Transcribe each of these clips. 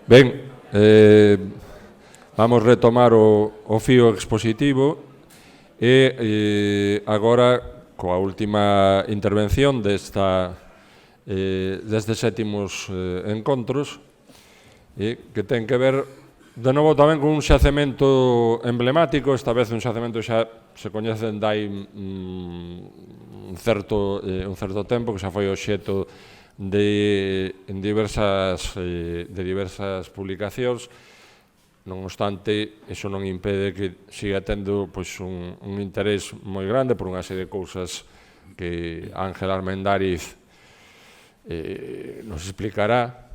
Ben, vamos retomar o fío expositivo e agora coa última intervención destes sétimos encontros que ten que ver de novo tamén con un xacemento emblemático, esta vez un xacemento xa se coñecen dai un certo tempo, que xa foi obxecto de diversas publicacións. Non obstante, iso non impede que siga tendo un interés moi grande por unha serie de cousas que Ángel Armendáriz nos explicará.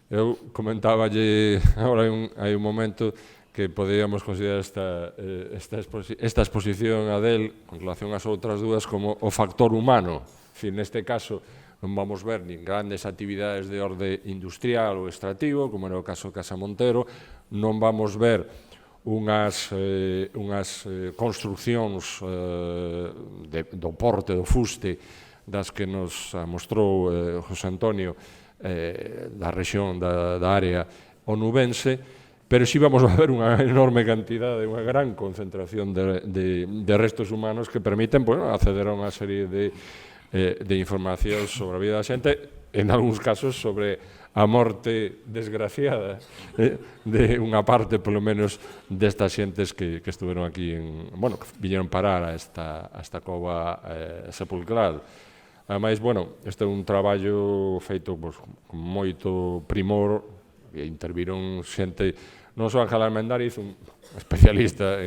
Eu comentáballe agora hai un momento que poderíamos considerar esta exposición a del con relación ás outras dúas como o factor humano. Neste caso non vamos ver nin grandes actividades de orde industrial ou extractivo, como era o caso de Casa Montero, non vamos ver unhas construccións do porte, do fuste, das que nos mostrou José Antonio da rexión, da área onubense, pero si vamos a ver unha enorme cantidade, unha gran concentración de restos humanos que permiten acceder a unha serie de informacións sobre a vida da xente, en algúns casos sobre a morte desgraciada de unha parte, polo menos, destas xentes que estuveron aquí, que viñeron parar a esta cova sepulcral. Ademais, este é un traballo feito con moito primor, e interviron xente, non só Ángel Armendáriz, un especialista,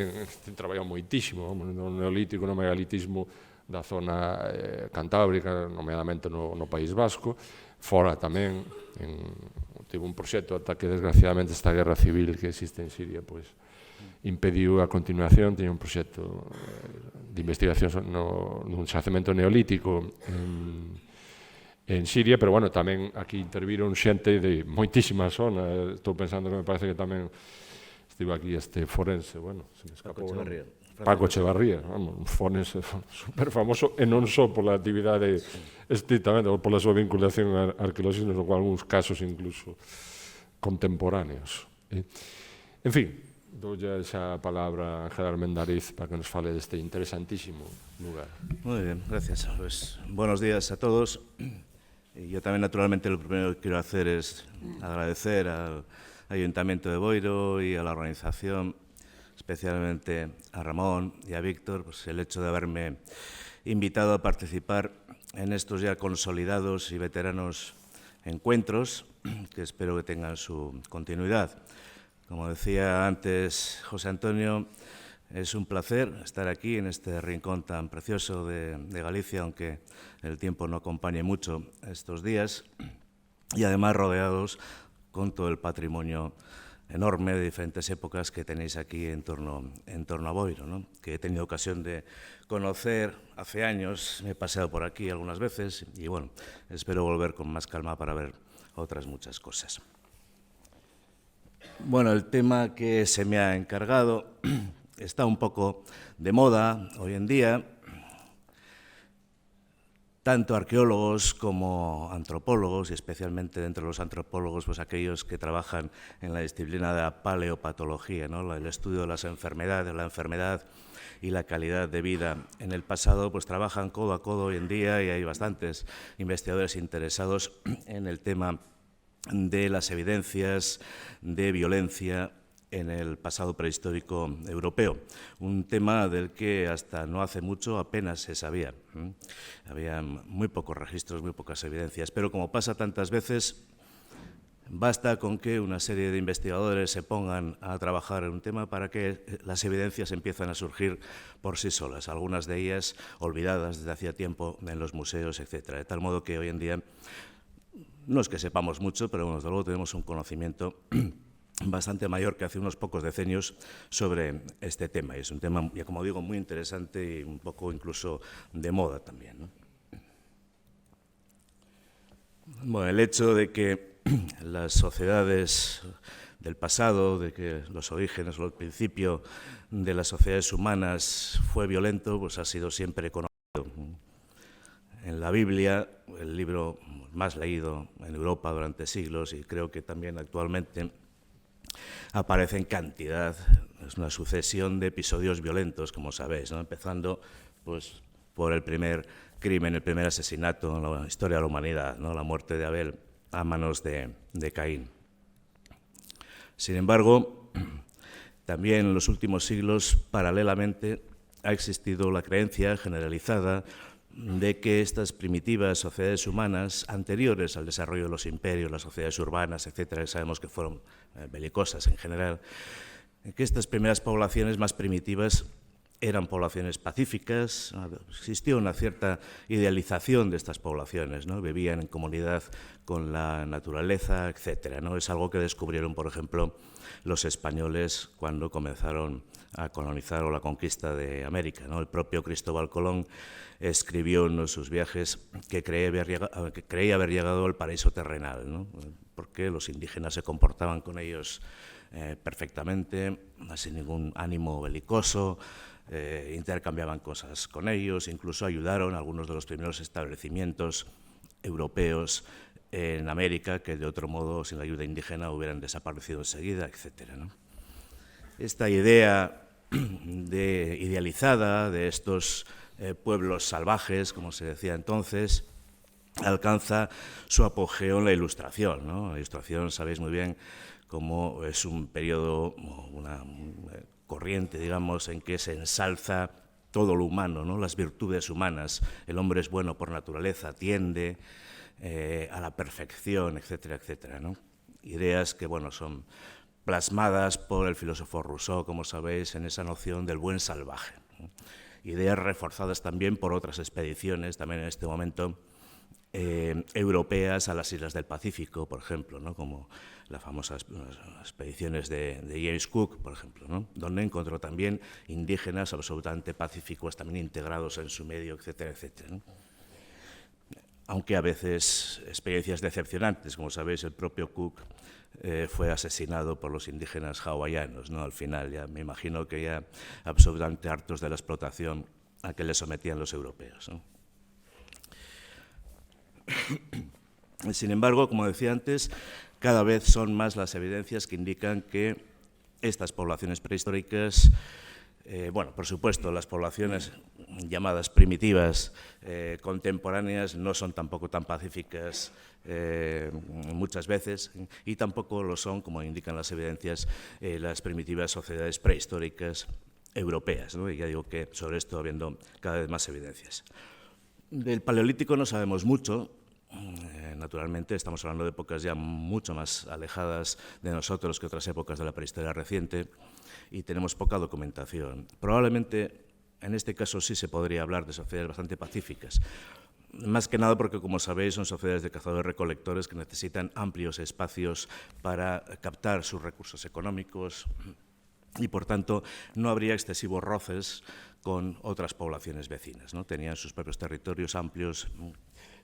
traballou moitísimo no neolítico, no megalitismo da zona cantábrica, nomeadamente no País Vasco, fora tamén, tivo un proxecto ata que desgraciadamente esta guerra civil que existe en Siria impediu a continuación, tiña un proxecto de investigación nun xacemento neolítico en Siria, pero tamén aquí interviron xente de moitísimas zonas. Estou pensando que me parece que tamén estivo aquí este forense, se me escapou Paco Echevarría, un forense super famoso, e non só pola actividade estrictamente, ou pola súa vinculación arqueolóxica, sino con algúns casos incluso contemporáneos. En fin, doulle xa a palabra a Ángel Armendáriz para que nos fale deste interesantísimo lugar. Muy bien, gracias. Pues, buenos días a todos. Y yo también, naturalmente, lo primero que quiero hacer es agradecer al Ayuntamiento de Boiro y a la organización, especialmente a Ramón y a Víctor, el hecho de haberme invitado a participar en estos ya consolidados y veteranos encuentros, que espero que tengan su continuidad. Como decía antes José Antonio, es un placer estar aquí en este rincón tan precioso de Galicia, aunque el tiempo no acompañe mucho estos días, y además rodeados con todo el patrimonio enorme de diferentes épocas que tenéis aquí en torno a Boiro, que he tenido ocasión de conocer hace años. Me he paseado por aquí algunas veces y espero volver con más calma para ver otras muchas cosas. El tema que se me ha encargado está un poco de moda hoy en día. Tanto arqueólogos como antropólogos, y especialmente dentro de los antropólogos, aquellos que trabajan en la disciplina de la paleopatología, el estudio de las enfermedades, la enfermedad y la calidad de vida en el pasado, trabajan codo a codo hoy en día, y hay bastantes investigadores interesados en el tema de las evidencias de violencia en el pasado prehistórico europeo, un tema del que hasta no hace mucho apenas se sabía. Había muy pocos registros, muy pocas evidencias, pero como pasa tantas veces, basta con que una serie de investigadores se pongan a trabajar en un tema para que las evidencias empiezan a surgir por sí solas, algunas de ellas olvidadas desde hacía tiempo en los museos, etc. De tal modo que hoy en día no es que sepamos mucho, pero desde luego tenemos un conocimiento bastante mayor que hace unos pocos decenios sobre este tema. Y es un tema, ya como digo, muy interesante y un poco incluso de moda también, el hecho de que las sociedades del pasado, de que los orígenes o el principio de las sociedades humanas fue violento, ha sido siempre conocido. En la Biblia, el libro más leído en Europa durante siglos y creo que también actualmente aparece en cantidad. Es una sucesión de episodios violentos, como sabéis, ¿no? Empezando pues, por el primer crimen, el primer asesinato en la historia de la humanidad, ¿no? La muerte de Abel a manos de Caín. Sin embargo, también en los últimos siglos, paralelamente, ha existido la creencia generalizada de que estas primitivas sociedades humanas, anteriores al desarrollo de los imperios, las sociedades urbanas, etcétera, que sabemos que fueron belicosas en general, que estas primeras poblaciones más primitivas eran poblaciones pacíficas, existió una cierta idealización de estas poblaciones, ¿no? Vivían en comunidad con la naturaleza, etcétera, ¿no? Es algo que descubrieron, por ejemplo, los españoles cuando comenzaron a colonizar o la conquista de América, ¿no? El propio Cristóbal Colón escribió en uno de sus viajes que creía haber llegado al paraíso terrenal, ¿no? Porque los indígenas se comportaban con ellos perfectamente, sin ningún ánimo belicoso, intercambiaban cosas con ellos, incluso ayudaron a algunos de los primeros establecimientos europeos en América, que de otro modo, sin la ayuda indígena, hubieran desaparecido enseguida, etcétera, ¿no? Esta idea idealizada de estos pueblos salvajes, como se decía entonces, alcanza su apogeo en la Ilustración, ¿no? La Ilustración, sabéis muy bien, cómo es un periodo, una corriente, digamos, en que se ensalza todo lo humano, ¿no? Las virtudes humanas. El hombre es bueno por naturaleza, tiende a la perfección, etcétera, etcétera, ¿no? Ideas que, bueno, son plasmadas por el filósofo Rousseau, como sabéis, en esa noción del buen salvaje, ¿no? Ideas reforzadas también por otras expediciones, también en este momento, europeas a las islas del Pacífico, por ejemplo, ¿no? Como las famosas expediciones de James Cook, por ejemplo, ¿no? Donde encontró también indígenas absolutamente pacíficos, también integrados en su medio, etcétera, etcétera, ¿no? Aunque a veces experiencias decepcionantes, como sabéis, el propio Cook fue asesinado por los indígenas hawaianos, ¿no? Al final, ya me imagino que ya absolutamente hartos de la explotación a que le sometían los europeos, ¿no? Sin embargo, como decía antes, cada vez son más las evidencias que indican que estas poblaciones prehistóricas, bueno, por supuesto, las poblaciones llamadas primitivas contemporáneas no son tampoco tan pacíficas muchas veces, y tampoco lo son, como indican las evidencias, las primitivas sociedades prehistóricas europeas, ¿no? Y ya digo que sobre esto habiendo cada vez más evidencias. Del Paleolítico no sabemos mucho. Naturalmente estamos hablando de épocas ya mucho más alejadas de nosotros que otras épocas de la prehistoria reciente y tenemos poca documentación. Probablemente en este caso sí se podría hablar de sociedades bastante pacíficas, más que nada porque, como sabéis, son sociedades de cazadores-recolectores que necesitan amplios espacios para captar sus recursos económicos y, por tanto, no habría excesivos roces con otras poblaciones vecinas, ¿no? Tenían sus propios territorios amplios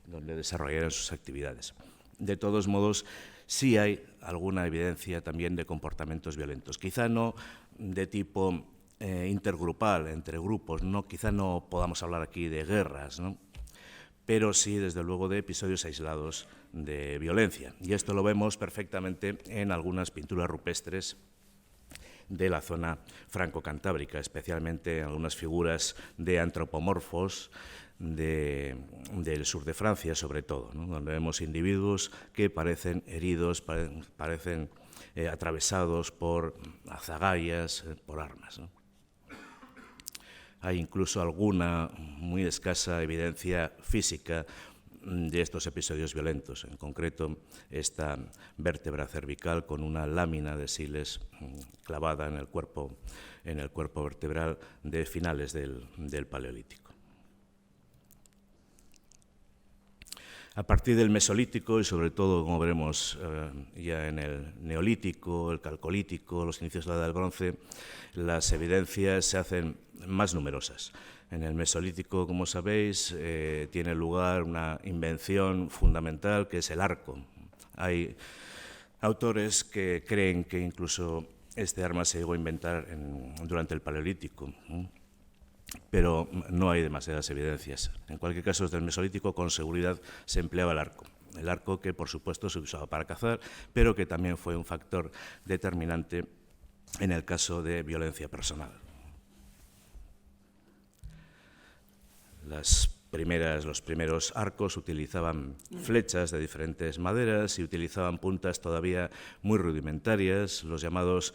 donde desarrollaran sus actividades. De todos modos, sí hay alguna evidencia también de comportamientos violentos, quizá no de tipo intergrupal, entre grupos, ¿no? Quizá no podamos hablar aquí de guerras, ¿no? Pero sí, desde luego, de episodios aislados de violencia. Y esto lo vemos perfectamente en algunas pinturas rupestres de la zona franco-cantábrica, especialmente en algunas figuras de antropomorfos del sur de Francia, sobre todo, ¿no? Donde vemos individuos que parecen heridos, parecen atravesados por azagallas, por armas, ¿no? Hay incluso alguna muy escasa evidencia física de estos episodios violentos, en concreto esta vértebra cervical con una lámina de siles clavada en el cuerpo vertebral de finales del Paleolítico. A partir del Mesolítico y sobre todo, como veremos ya en el Neolítico, el Calcolítico, los inicios de la Edad del Bronce, las evidencias se hacen más numerosas. En el Mesolítico, como sabéis, tiene lugar una invención fundamental que es el arco. Hay autores que creen que incluso este arma se llegó a inventar durante el Paleolítico, ¿no? Pero no hay demasiadas evidencias. En cualquier caso, desde el Mesolítico con seguridad se empleaba el arco. El arco que, por supuesto, se usaba para cazar, pero que también fue un factor determinante en el caso de violencia personal. Los primeros arcos utilizaban flechas de diferentes maderas y utilizaban puntas todavía muy rudimentarias, los llamados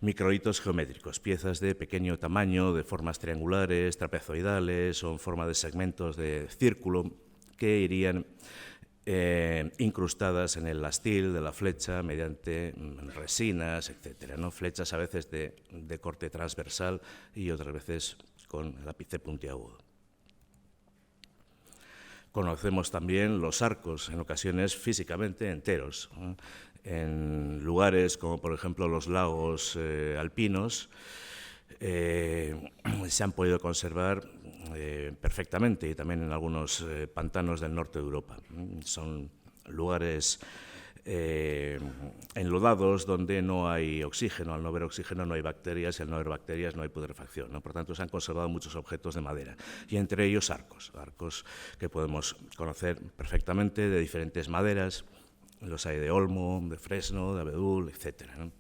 microhitos geométricos, piezas de pequeño tamaño, de formas triangulares, trapezoidales o en forma de segmentos de círculo que irían incrustadas en el astil de la flecha mediante resinas, etcétera, ¿no? Flechas a veces de corte transversal y otras veces con el ápice puntiagudo. Conocemos también los arcos, en ocasiones físicamente enteros, ¿no? En lugares como, por ejemplo, los lagos alpinos, se han podido conservar perfectamente, y también en algunos pantanos del norte de Europa. Son lugares enlodados donde no hay oxígeno. Al no haber oxígeno no hay bacterias, y al no haber bacterias no hay putrefacción, ¿no? Por tanto, se han conservado muchos objetos de madera, y entre ellos arcos que podemos conocer perfectamente de diferentes maderas. Los hay de olmo, de fresno, de abedul, etcétera, ¿no?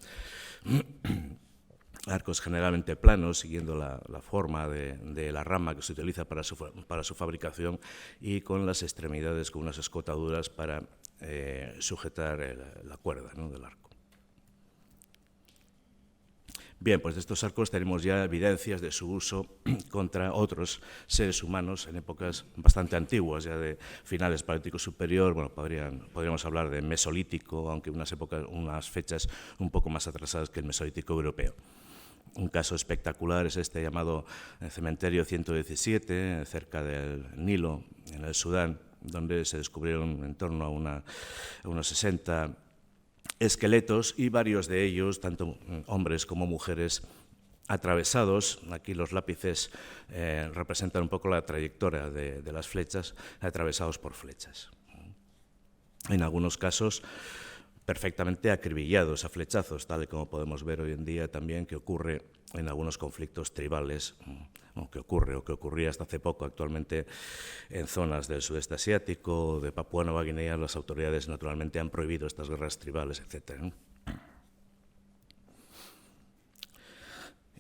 Arcos generalmente planos, siguiendo la forma de la rama que se utiliza para su fabricación, y con las extremidades con unas escotaduras para sujetar la cuerda, ¿no?, del arco. Bien, pues de estos arcos tenemos ya evidencias de su uso contra otros seres humanos en épocas bastante antiguas, ya de finales del Paleolítico superior. Bueno, podríamos hablar de Mesolítico, aunque unas fechas un poco más atrasadas que el Mesolítico europeo. Un caso espectacular es este llamado Cementerio 117, cerca del Nilo, en el Sudán, donde se descubrieron en torno a unos 60 esqueletos, y varios de ellos, tanto hombres como mujeres, atravesados. Aquí los lápices representan un poco la trayectoria de las flechas, atravesados por flechas. En algunos casos perfectamente acribillados a flechazos, tal y como podemos ver hoy en día también que ocurre en algunos conflictos tribales, que ocurría hasta hace poco actualmente en zonas del sudeste asiático, de Papúa Nueva Guinea. Las autoridades naturalmente han prohibido estas guerras tribales, etc.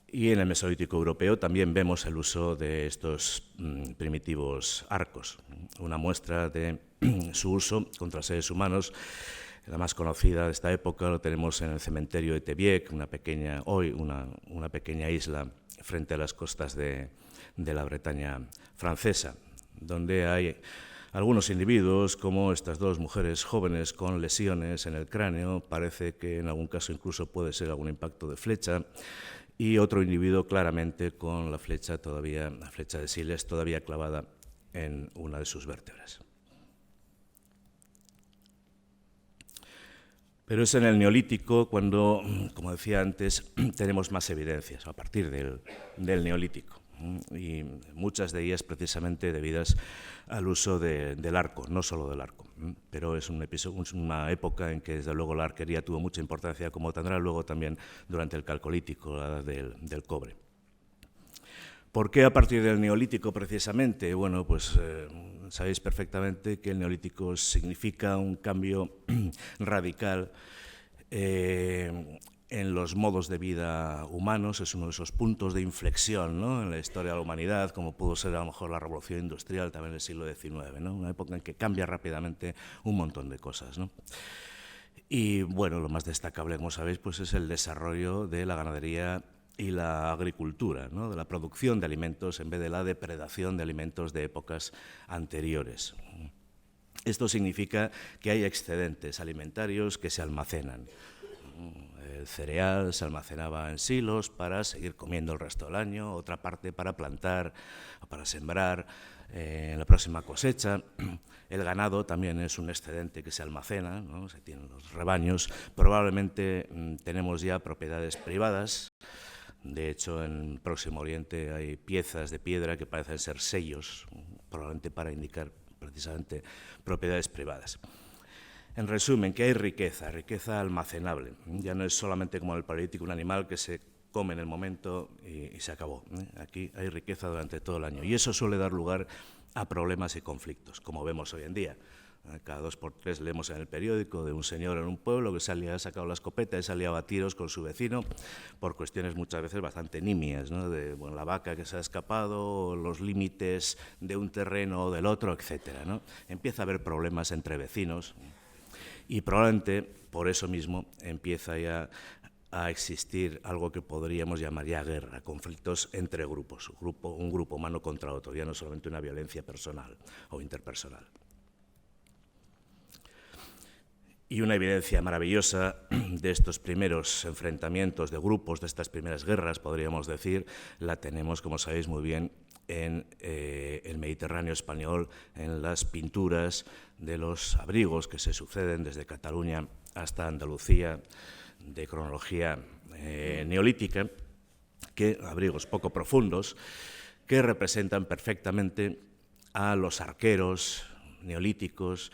Y en el Mesolítico europeo también vemos el uso de estos primitivos arcos. Una muestra de su uso contra seres humanos, la más conocida de esta época, lo tenemos en el cementerio de Tebiec, una pequeña isla frente a las costas de la Bretaña francesa, donde hay algunos individuos, como estas dos mujeres jóvenes con lesiones en el cráneo, parece que en algún caso incluso puede ser algún impacto de flecha, y otro individuo claramente con la flecha de Siles todavía clavada en una de sus vértebras. Pero es en el Neolítico cuando, como decía antes, tenemos más evidencias, a partir del Neolítico, y muchas de ellas precisamente debidas al uso del arco, no solo del arco, pero es una época en que desde luego la arquería tuvo mucha importancia, como tendrá luego también durante el Calcolítico, la edad del cobre. ¿Por qué a partir del Neolítico precisamente? Bueno, pues sabéis perfectamente que el Neolítico significa un cambio radical en los modos de vida humanos. Es uno de esos puntos de inflexión, ¿no?, en la historia de la humanidad, como pudo ser a lo mejor la Revolución Industrial también en el siglo XIX, ¿no? Una época en que cambia rápidamente un montón de cosas, ¿no? Y bueno, lo más destacable, como sabéis, pues es el desarrollo de la ganadería y la agricultura, ¿no?, de la producción de alimentos en vez de la depredación de alimentos de épocas anteriores. Esto significa que hay excedentes alimentarios que se almacenan. El cereal se almacenaba en silos para seguir comiendo el resto del año, otra parte para plantar o para sembrar en la próxima cosecha. El ganado también es un excedente que se almacena, ¿no? Se tienen los rebaños. Probablemente tenemos ya propiedades privadas. De hecho, en el Próximo Oriente hay piezas de piedra que parecen ser sellos, probablemente para indicar precisamente propiedades privadas. En resumen, que hay riqueza almacenable. Ya no es solamente como en el Paleolítico un animal que se come en el momento y se acabó. Aquí hay riqueza durante todo el año, y eso suele dar lugar a problemas y conflictos, como vemos hoy en día. Cada 2 por 3 leemos en el periódico de un señor en un pueblo que ha sacado la escopeta y salía a tiros con su vecino por cuestiones muchas veces bastante nimias, ¿no? De la vaca que se ha escapado, los límites de un terreno o del otro, etcétera, ¿no? Empieza a haber problemas entre vecinos y probablemente por eso mismo empieza ya a existir algo que podríamos llamar ya guerra, conflictos entre grupos, un grupo humano contra otro, ya no solamente una violencia personal o interpersonal. Y una evidencia maravillosa de estos primeros enfrentamientos de grupos, de estas primeras guerras, podríamos decir, la tenemos, como sabéis muy bien, en el Mediterráneo español, en las pinturas de los abrigos que se suceden desde Cataluña hasta Andalucía, de cronología neolítica, abrigos poco profundos, que representan perfectamente a los arqueros neolíticos,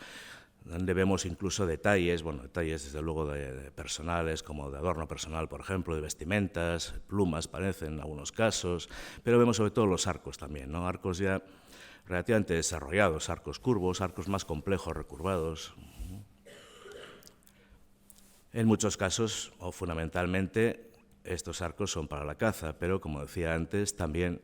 donde vemos incluso detalles, detalles desde luego de personales, como de adorno personal, por ejemplo, de vestimentas, plumas parecen en algunos casos, pero vemos sobre todo los arcos también, ¿no? Arcos ya relativamente desarrollados, arcos curvos, arcos más complejos, recurvados. En muchos casos, o fundamentalmente, estos arcos son para la caza, pero como decía antes, también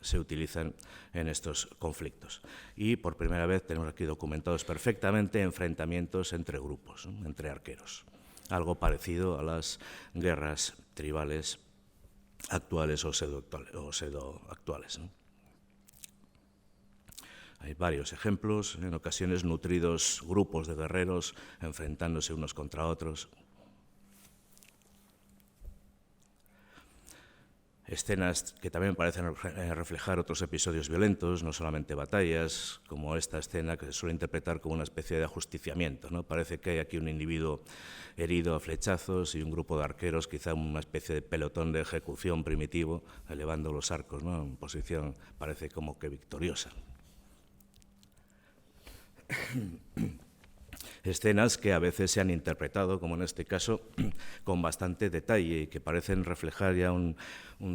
se utilizan en estos conflictos. Y por primera vez tenemos aquí documentados perfectamente enfrentamientos entre grupos, ¿no? Entre arqueros. Algo parecido a las guerras tribales actuales o pseudoactuales, ¿no? Hay varios ejemplos, en ocasiones nutridos grupos de guerreros enfrentándose unos contra otros. Escenas que también parecen reflejar otros episodios violentos, no solamente batallas, como esta escena que se suele interpretar como una especie de ajusticiamiento, ¿no? Parece que hay aquí un individuo herido a flechazos y un grupo de arqueros, quizá una especie de pelotón de ejecución primitivo, elevando los arcos, ¿no? En posición, parece como que victoriosa. Escenas que a veces se han interpretado, como en este caso, con bastante detalle y que parecen reflejar ya un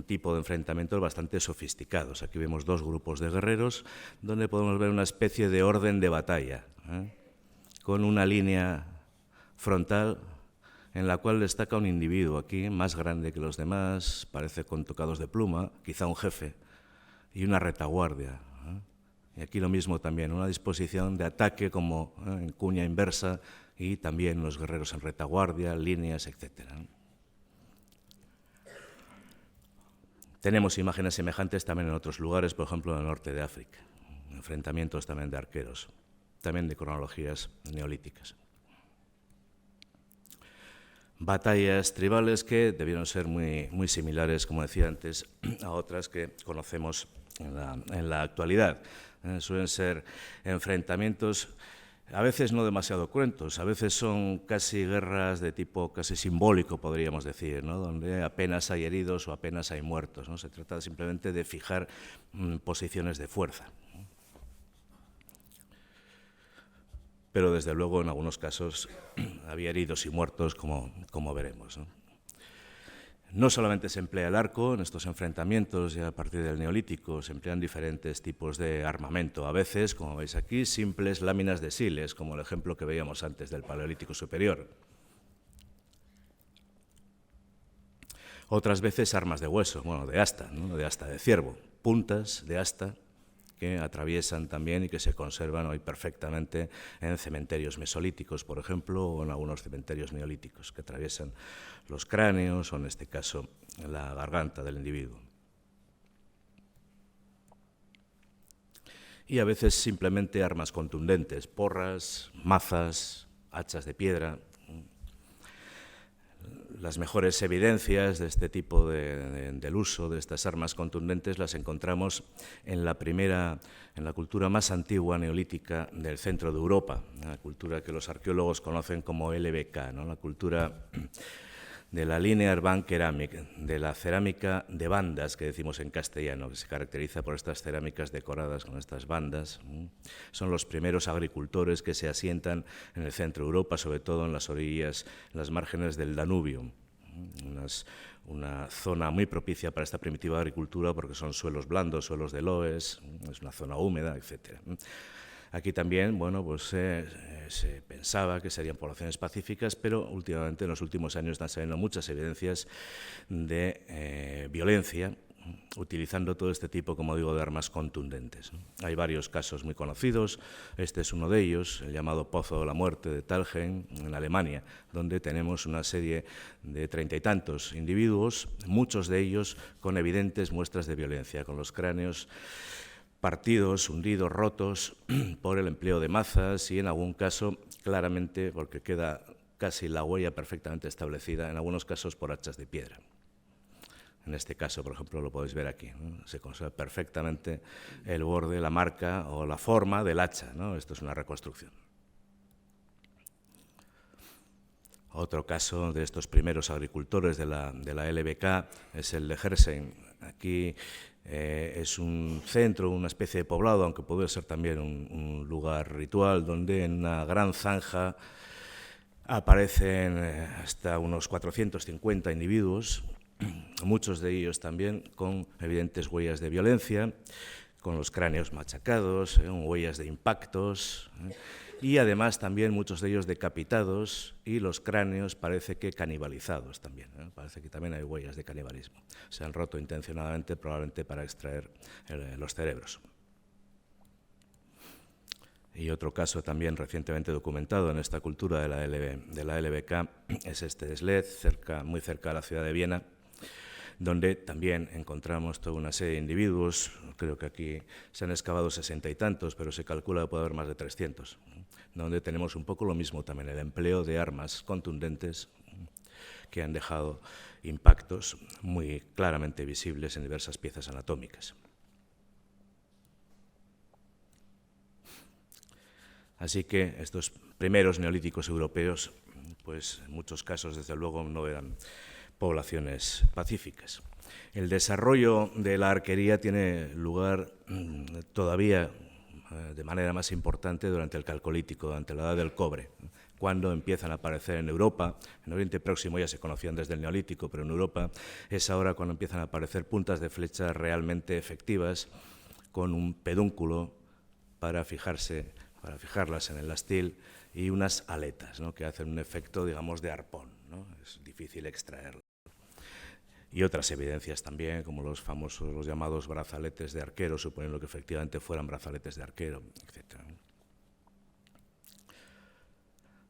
tipo de enfrentamientos bastante sofisticados. Aquí vemos dos grupos de guerreros donde podemos ver una especie de orden de batalla, con una línea frontal en la cual destaca un individuo aquí, más grande que los demás, parece con tocados de pluma, quizá un jefe, y una retaguardia. Y aquí lo mismo también, una disposición de ataque como en cuña inversa y también los guerreros en retaguardia, líneas, etc. Tenemos imágenes semejantes también en otros lugares, por ejemplo en el norte de África, enfrentamientos también de arqueros, también de cronologías neolíticas. Batallas tribales que debieron ser muy similares, como decía antes, a otras que conocemos en la actualidad. Suelen ser enfrentamientos a veces no demasiado cruentos, a veces son casi guerras de tipo casi simbólico, podríamos decir, ¿no? Donde apenas hay heridos o apenas hay muertos, ¿no? Se trata simplemente de fijar posiciones de fuerza. Pero desde luego en algunos casos había heridos y muertos, como veremos, ¿no? No solamente se emplea el arco en estos enfrentamientos, ya a partir del Neolítico, se emplean diferentes tipos de armamento. A veces, como veis aquí, simples láminas de siles, como el ejemplo que veíamos antes del Paleolítico Superior. Otras veces armas de hueso, de asta, ¿no? De asta de ciervo, puntas de asta que atraviesan también y que se conservan hoy perfectamente en cementerios mesolíticos, por ejemplo, o en algunos cementerios neolíticos, que atraviesan los cráneos o, en este caso, la garganta del individuo. Y a veces simplemente armas contundentes, porras, mazas, hachas de piedra. Las mejores evidencias de este tipo del uso de estas armas contundentes las encontramos en la cultura más antigua neolítica del centro de Europa, la cultura que los arqueólogos conocen como LBK, ¿no? La cultura de la Linear Band Ceramic, de la cerámica de bandas que decimos en castellano, que se caracteriza por estas cerámicas decoradas con estas bandas. Son los primeros agricultores que se asientan en el centro de Europa, sobre todo en las orillas, en las márgenes del Danubio. Una zona muy propicia para esta primitiva agricultura porque son suelos blandos, suelos de loess, es una zona húmeda, etc. Aquí también, bueno, pues se pensaba que serían poblaciones pacíficas, pero últimamente, en los últimos años, están saliendo muchas evidencias de violencia, utilizando todo este tipo, como digo, de armas contundentes. Hay varios casos muy conocidos. Este es uno de ellos, el llamado Pozo de la Muerte de Talgen, en Alemania, donde tenemos una serie de 30 y tantos individuos, muchos de ellos con evidentes muestras de violencia, con los cráneos partidos, hundidos, rotos por el empleo de mazas y, en algún caso, claramente, porque queda casi la huella perfectamente establecida, en algunos casos por hachas de piedra. En este caso, por ejemplo, lo podéis ver aquí, ¿no? Se conserva perfectamente el borde, la marca o la forma del hacha, ¿no? Esto es una reconstrucción. Otro caso de estos primeros agricultores de la LBK es el de Hersheim. Aquí es un centro, una especie de poblado, aunque puede ser también un lugar ritual, donde en una gran zanja aparecen hasta unos 450 individuos, muchos de ellos también con evidentes huellas de violencia, con los cráneos machacados, huellas de impactos, y además también muchos de ellos decapitados y los cráneos parece que canibalizados también. Parece que también hay huellas de canibalismo. Se han roto intencionadamente, probablemente para extraer los cerebros. Y otro caso también recientemente documentado en esta cultura de la LBK es este de Sled, muy cerca de la ciudad de Viena, donde también encontramos toda una serie de individuos. Creo que aquí se han excavado 60 y tantos, pero se calcula que puede haber más de 300, donde tenemos un poco lo mismo también, el empleo de armas contundentes que han dejado impactos muy claramente visibles en diversas piezas anatómicas. Así que estos primeros neolíticos europeos, pues en muchos casos, desde luego, no eran poblaciones pacíficas. El desarrollo de la arquería tiene lugar todavía de manera más importante durante el Calcolítico, durante la Edad del Cobre, cuando empiezan a aparecer en Europa. En Oriente Próximo ya se conocían desde el Neolítico, pero en Europa es ahora cuando empiezan a aparecer puntas de flecha realmente efectivas, con un pedúnculo para fijarlas en el astil, y unas aletas, ¿no?, que hacen un efecto, digamos, de arpón, ¿no? Es difícil extraerlo. Y otras evidencias también, como los llamados brazaletes de arquero, suponiendo que efectivamente fueran brazaletes de arquero, etc.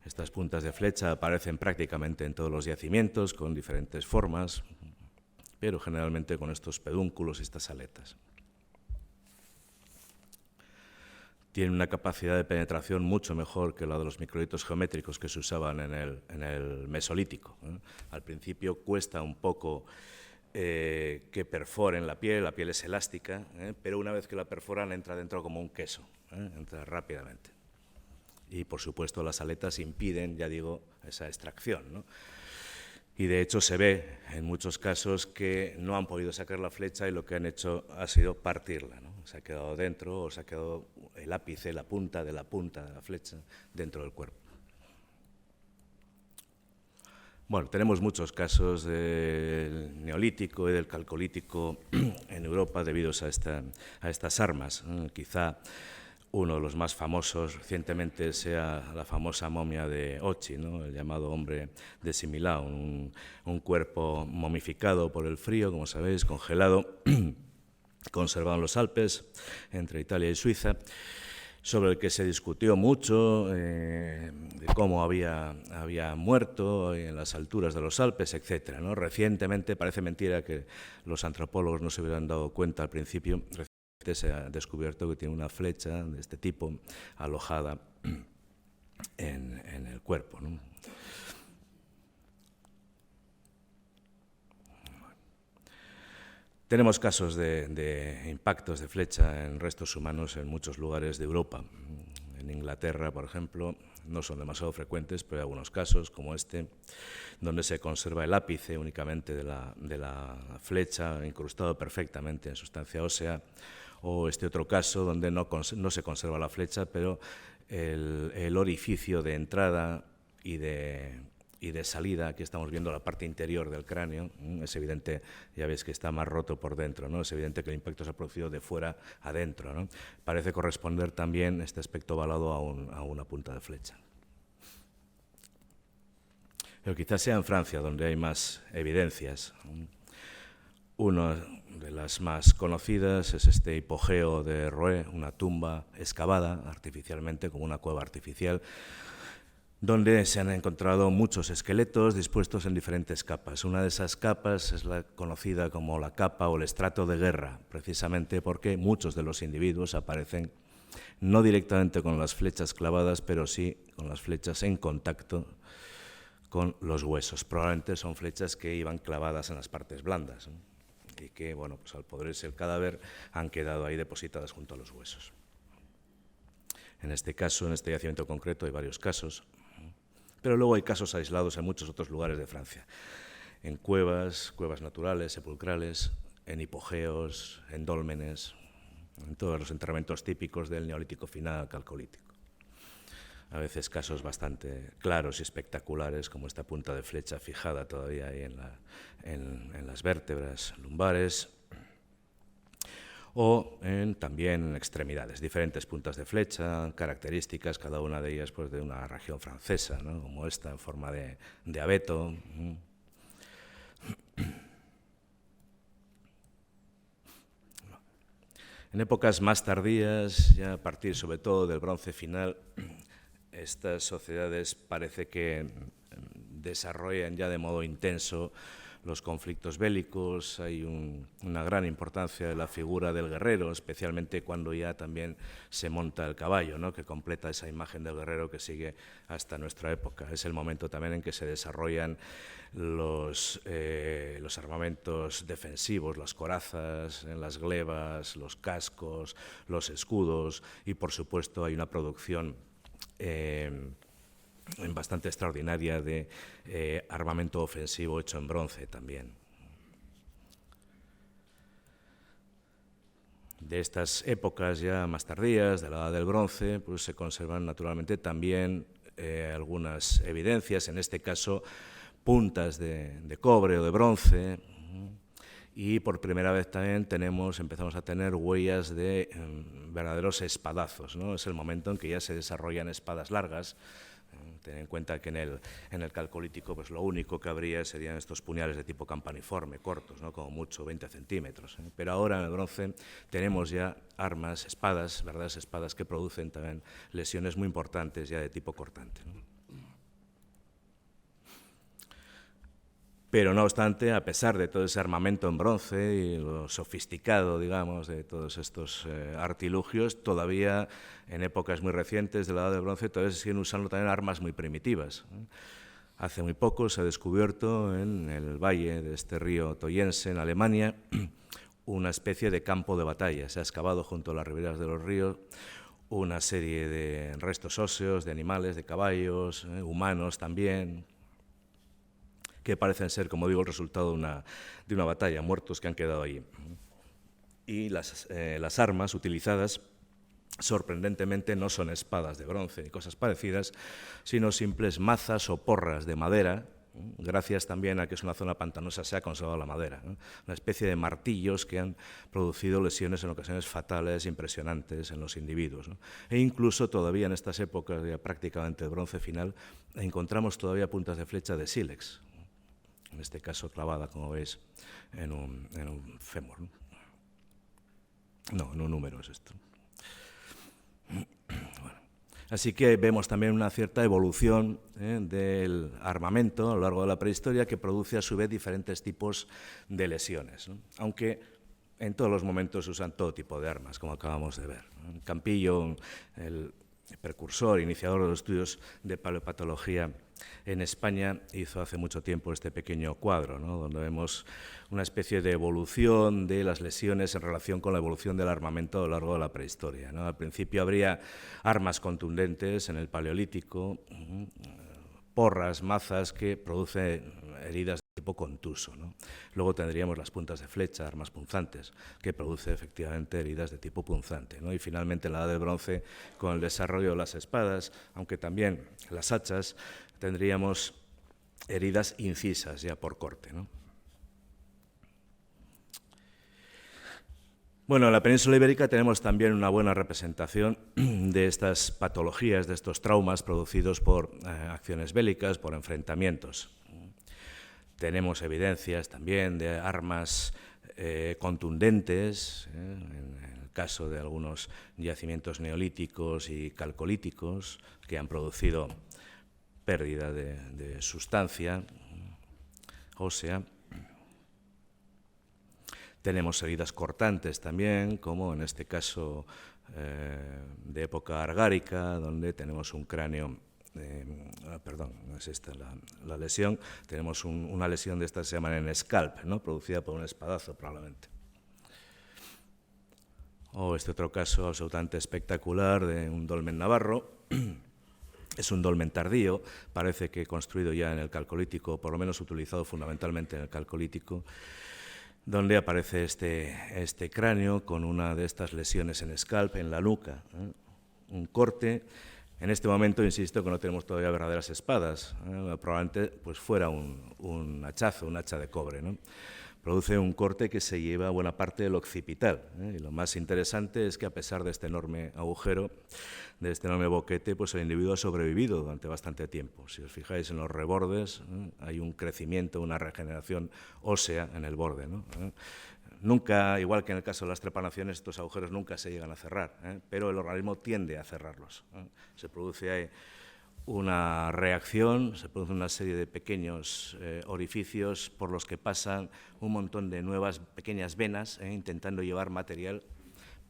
Estas puntas de flecha aparecen prácticamente en todos los yacimientos, con diferentes formas, pero generalmente con estos pedúnculos y estas aletas. Tienen una capacidad de penetración mucho mejor que la de los microlitos geométricos que se usaban en el Mesolítico. Al principio cuesta un poco que perforen la piel es elástica, pero una vez que la perforan entra dentro como un queso, entra rápidamente. Y por supuesto las aletas impiden, ya digo, esa extracción, ¿no? Y de hecho se ve en muchos casos que no han podido sacar la flecha y lo que han hecho ha sido partirla, ¿no? Se ha quedado dentro, o se ha quedado el ápice, la punta de la flecha dentro del cuerpo. Bueno, tenemos muchos casos del Neolítico y del Calcolítico en Europa debido a estas armas. Quizá uno de los más famosos recientemente sea la famosa momia de Ochi, ¿no?, el llamado hombre de Similao, un cuerpo momificado por el frío, como sabéis, congelado, conservado en los Alpes, entre Italia y Suiza, sobre el que se discutió mucho de cómo había muerto en las alturas de los Alpes, etc., ¿no? Recientemente, parece mentira que los antropólogos no se hubieran dado cuenta al principio, se ha descubierto que tiene una flecha de este tipo alojada en el cuerpo, ¿no? Tenemos casos de impactos de flecha en restos humanos en muchos lugares de Europa. En Inglaterra, por ejemplo, no son demasiado frecuentes, pero hay algunos casos, como este, donde se conserva el ápice únicamente de la flecha, incrustado perfectamente en sustancia ósea, o este otro caso donde no se conserva la flecha, pero el orificio de entrada y de y de salida. Aquí estamos viendo la parte interior del cráneo. Es evidente, ya veis que está más roto por dentro, ¿no? Es evidente que el impacto se ha producido de fuera adentro, ¿no? Parece corresponder también este aspecto ovalado a una punta de flecha. Pero quizás sea en Francia donde hay más evidencias. Una de las más conocidas es este hipogeo de Roë, una tumba excavada artificialmente como una cueva artificial, donde se han encontrado muchos esqueletos dispuestos en diferentes capas. Una de esas capas es la conocida como la capa o el estrato de guerra, precisamente porque muchos de los individuos aparecen no directamente con las flechas clavadas, pero sí con las flechas en contacto con los huesos. Probablemente son flechas que iban clavadas en las partes blandas, ¿no? Y que, bueno, pues al podrirse el cadáver han quedado ahí depositadas junto a los huesos. En este caso, en este yacimiento concreto, hay varios casos, pero luego hay casos aislados en muchos otros lugares de Francia, en cuevas, cuevas naturales, sepulcrales, en hipogeos, en dólmenes, en todos los enterramientos típicos del Neolítico final calcolítico. A veces casos bastante claros y espectaculares, como esta punta de flecha fijada todavía ahí en las vértebras lumbares, o también en extremidades, diferentes puntas de flecha, características, cada una de ellas pues, de una región francesa, ¿no? Como esta en forma de abeto. En épocas más tardías, ya a partir sobre todo del Bronce final, estas sociedades parece que desarrollan ya de modo intenso los conflictos bélicos. Hay una gran importancia de la figura del guerrero, especialmente cuando ya también se monta el caballo, ¿no? Que completa esa imagen del guerrero que sigue hasta nuestra época. Es el momento también en que se desarrollan los armamentos defensivos, las corazas, las glebas, los cascos, los escudos y, por supuesto, hay una producción bastante extraordinaria de armamento ofensivo hecho en bronce también. De estas épocas ya más tardías, de la Edad del Bronce, pues se conservan naturalmente también algunas evidencias, en este caso puntas de cobre o de bronce, y por primera vez también empezamos a tener huellas de verdaderos espadazos, ¿no? Es el momento en que ya se desarrollan espadas largas. Ten en cuenta que en el calcolítico pues lo único que habría serían estos puñales de tipo campaniforme, cortos, ¿no? Como mucho 20 centímetros. Pero ahora en el bronce tenemos ya armas, espadas, verdaderas espadas que producen también lesiones muy importantes ya de tipo cortante, ¿no? Pero no obstante, a pesar de todo ese armamento en bronce y lo sofisticado, digamos, de todos estos artilugios, todavía en épocas muy recientes de la Edad del Bronce todavía se siguen usando también armas muy primitivas. Hace muy poco se ha descubierto en el valle de este río Toyense, en Alemania, una especie de campo de batalla. Se ha excavado junto a las riberas de los ríos una serie de restos óseos de animales, de caballos, humanos también, que parecen ser, como digo, el resultado de una batalla, muertos que han quedado allí. Y las armas utilizadas, sorprendentemente, no son espadas de bronce ni cosas parecidas, sino simples mazas o porras de madera. Gracias también a que es una zona pantanosa, se ha conservado la madera, ¿no? Una especie de martillos que han producido lesiones en ocasiones fatales, impresionantes en los individuos, ¿no? E incluso todavía en estas épocas, ya prácticamente el bronce final, encontramos todavía puntas de flecha de sílex, en este caso clavada, como veis, en un fémur. No, en un húmero es esto. Bueno. Así que vemos también una cierta evolución del armamento a lo largo de la prehistoria que produce a su vez diferentes tipos de lesiones, ¿no? Aunque en todos los momentos se usan todo tipo de armas, como acabamos de ver, ¿no? Campillo, el precursor, iniciador de los estudios de paleopatología en España, hizo hace mucho tiempo este pequeño cuadro, ¿no? Donde vemos una especie de evolución de las lesiones en relación con la evolución del armamento a lo largo de la prehistoria, ¿no? Al principio habría armas contundentes en el Paleolítico, porras, mazas que producen heridas de tipo contuso, ¿no? Luego tendríamos las puntas de flecha, armas punzantes, que produce efectivamente heridas de tipo punzante, ¿no? Y finalmente en la Edad del Bronce, con el desarrollo de las espadas, aunque también las hachas, tendríamos heridas incisas ya por corte, ¿no? Bueno, en la península ibérica tenemos también una buena representación de estas patologías, de estos traumas producidos por acciones bélicas, por enfrentamientos. Tenemos evidencias también de armas contundentes, en el caso de algunos yacimientos neolíticos y calcolíticos que han producido pérdida de sustancia ósea. Tenemos heridas cortantes también, como en este caso de época argárica, donde tenemos un cráneo, perdón, no es esta la lesión, tenemos una lesión de estas que se llaman en scalp, ¿no? Producida por un espadazo probablemente. O este otro caso absolutamente espectacular de un dolmen navarro. Es un dolmen tardío, parece que construido ya en el Calcolítico, por lo menos utilizado fundamentalmente en el Calcolítico, donde aparece este cráneo con una de estas lesiones en scalp, en la nuca, un corte. En este momento, insisto, que no tenemos todavía verdaderas espadas, probablemente pues fuera un hachazo, un hacha de cobre, ¿no? Produce un corte que se lleva buena parte del occipital, y lo más interesante es que a pesar de este enorme agujero, de este enorme boquete, pues el individuo ha sobrevivido durante bastante tiempo. Si os fijáis en los rebordes, hay un crecimiento, una regeneración ósea en el borde, ¿no? Nunca, igual que en el caso de las trepanaciones, estos agujeros nunca se llegan a cerrar, pero el organismo tiende a cerrarlos. Se produce ahí una reacción, se produce una serie de pequeños orificios por los que pasan un montón de nuevas pequeñas venas, intentando llevar material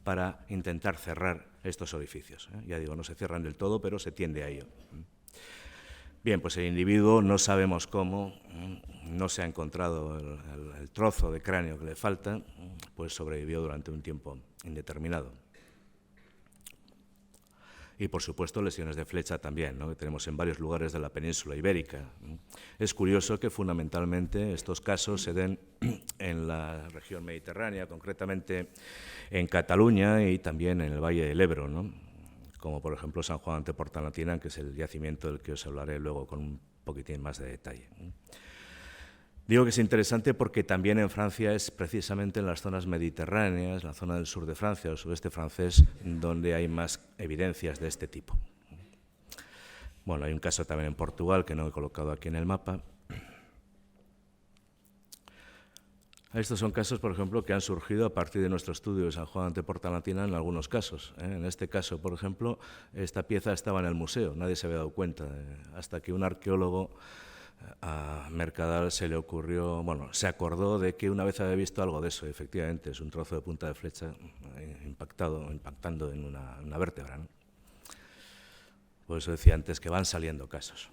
para intentar cerrar estos orificios. Ya digo, no se cierran del todo, pero se tiende a ello. Bien, pues el individuo, no sabemos cómo, no se ha encontrado el trozo de cráneo que le falta, pues sobrevivió durante un tiempo indeterminado. Y, por supuesto, lesiones de flecha también, ¿no? Que tenemos en varios lugares de la península ibérica. Es curioso que, fundamentalmente, estos casos se den en la región mediterránea, concretamente en Cataluña y también en el Valle del Ebro, ¿no? Como, por ejemplo, San Juan de Portalatina, que es el yacimiento del que os hablaré luego con un poquitín más de detalle. Digo que es interesante porque también en Francia es precisamente en las zonas mediterráneas, la zona del sur de Francia, el sudeste francés, donde hay más evidencias de este tipo. Bueno, hay un caso también en Portugal que no he colocado aquí en el mapa. Estos son casos, por ejemplo, que han surgido a partir de nuestro estudio de San Juan de Portalatina en algunos casos. En este caso, por ejemplo, esta pieza estaba en el museo, nadie se había dado cuenta, hasta que un arqueólogo a Mercadal se le ocurrió, bueno, se acordó de que una vez había visto algo de eso, efectivamente, es un trozo de punta de flecha impactando en una vértebra, ¿no? Por eso decía antes que van saliendo casos.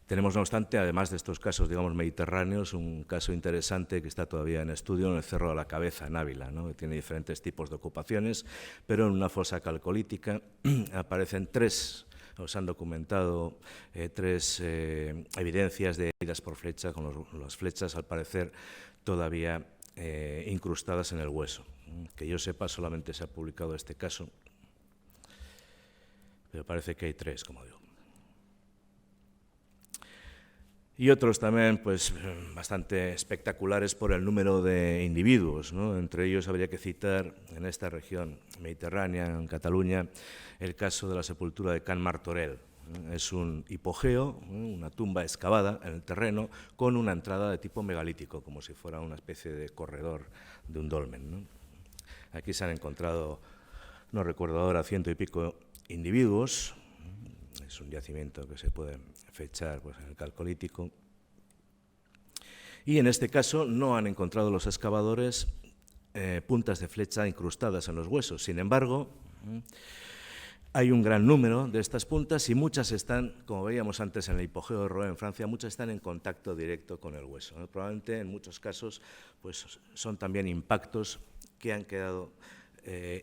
Tenemos, no obstante, además de estos casos, digamos, mediterráneos, un caso interesante que está todavía en estudio en el Cerro de la Cabeza, en Ávila, ¿no? Que tiene diferentes tipos de ocupaciones, pero en una fosa calcolítica aparecen se han documentado tres evidencias de heridas por flecha, con las flechas, al parecer, todavía incrustadas en el hueso. Que yo sepa, solamente se ha publicado este caso, pero parece que hay tres, como digo. Y otros también, pues, bastante espectaculares por el número de individuos, ¿no? Entre ellos habría que citar en esta región mediterránea, en Cataluña, el caso de la sepultura de Can Martorell. Es un hipogeo, una tumba excavada en el terreno con una entrada de tipo megalítico, como si fuera una especie de corredor de un dolmen, ¿no? Aquí se han encontrado, no recuerdo ahora, 100 y pico individuos. Es un yacimiento que se puede fechar, pues, en el Calcolítico. Y en este caso no han encontrado los excavadores puntas de flecha incrustadas en los huesos. Sin embargo, hay un gran número de estas puntas y muchas están, como veíamos antes en el hipogeo de Roë en Francia, muchas están en contacto directo con el hueso, ¿no? Probablemente en muchos casos pues, son también impactos que han quedado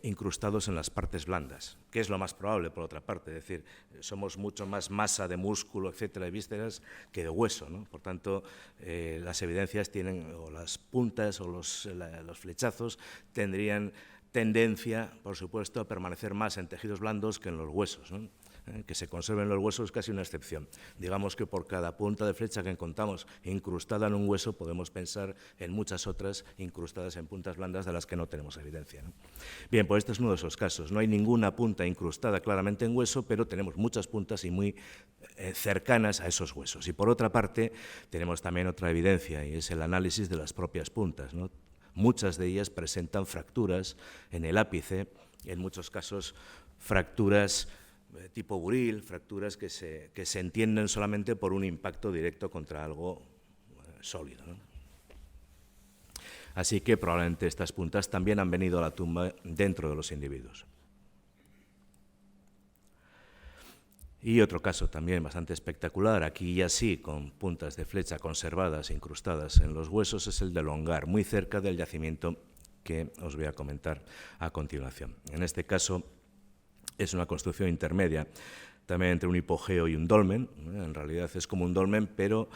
incrustados en las partes blandas, que es lo más probable, por otra parte. Es decir, somos mucho más masa de músculo, etcétera, de vísceras, que de hueso, ¿no? Por tanto, las evidencias tienen, o las puntas o los flechazos tendrían tendencia, por supuesto, a permanecer más en tejidos blandos que en los huesos, ¿no? Que se conserven los huesos es casi una excepción. Digamos que por cada punta de flecha que encontramos incrustada en un hueso podemos pensar en muchas otras incrustadas en puntas blandas de las que no tenemos evidencia, ¿no? Bien, pues este es uno de esos casos. No hay ninguna punta incrustada claramente en hueso, pero tenemos muchas puntas y muy cercanas a esos huesos. Y por otra parte, tenemos también otra evidencia, y es el análisis de las propias puntas, ¿no? Muchas de ellas presentan fracturas en el ápice, en muchos casos fracturas tipo buril, fracturas que se entienden solamente por un impacto directo contra algo sólido, ¿no? Así que probablemente estas puntas también han venido a la tumba dentro de los individuos. Y otro caso también bastante espectacular, aquí ya sí, con puntas de flecha conservadas, incrustadas en los huesos, es el de Longar, muy cerca del yacimiento que os voy a comentar a continuación. En este caso es una construcción intermedia, también entre un hipogeo y un dolmen. En realidad es como un dolmen, pero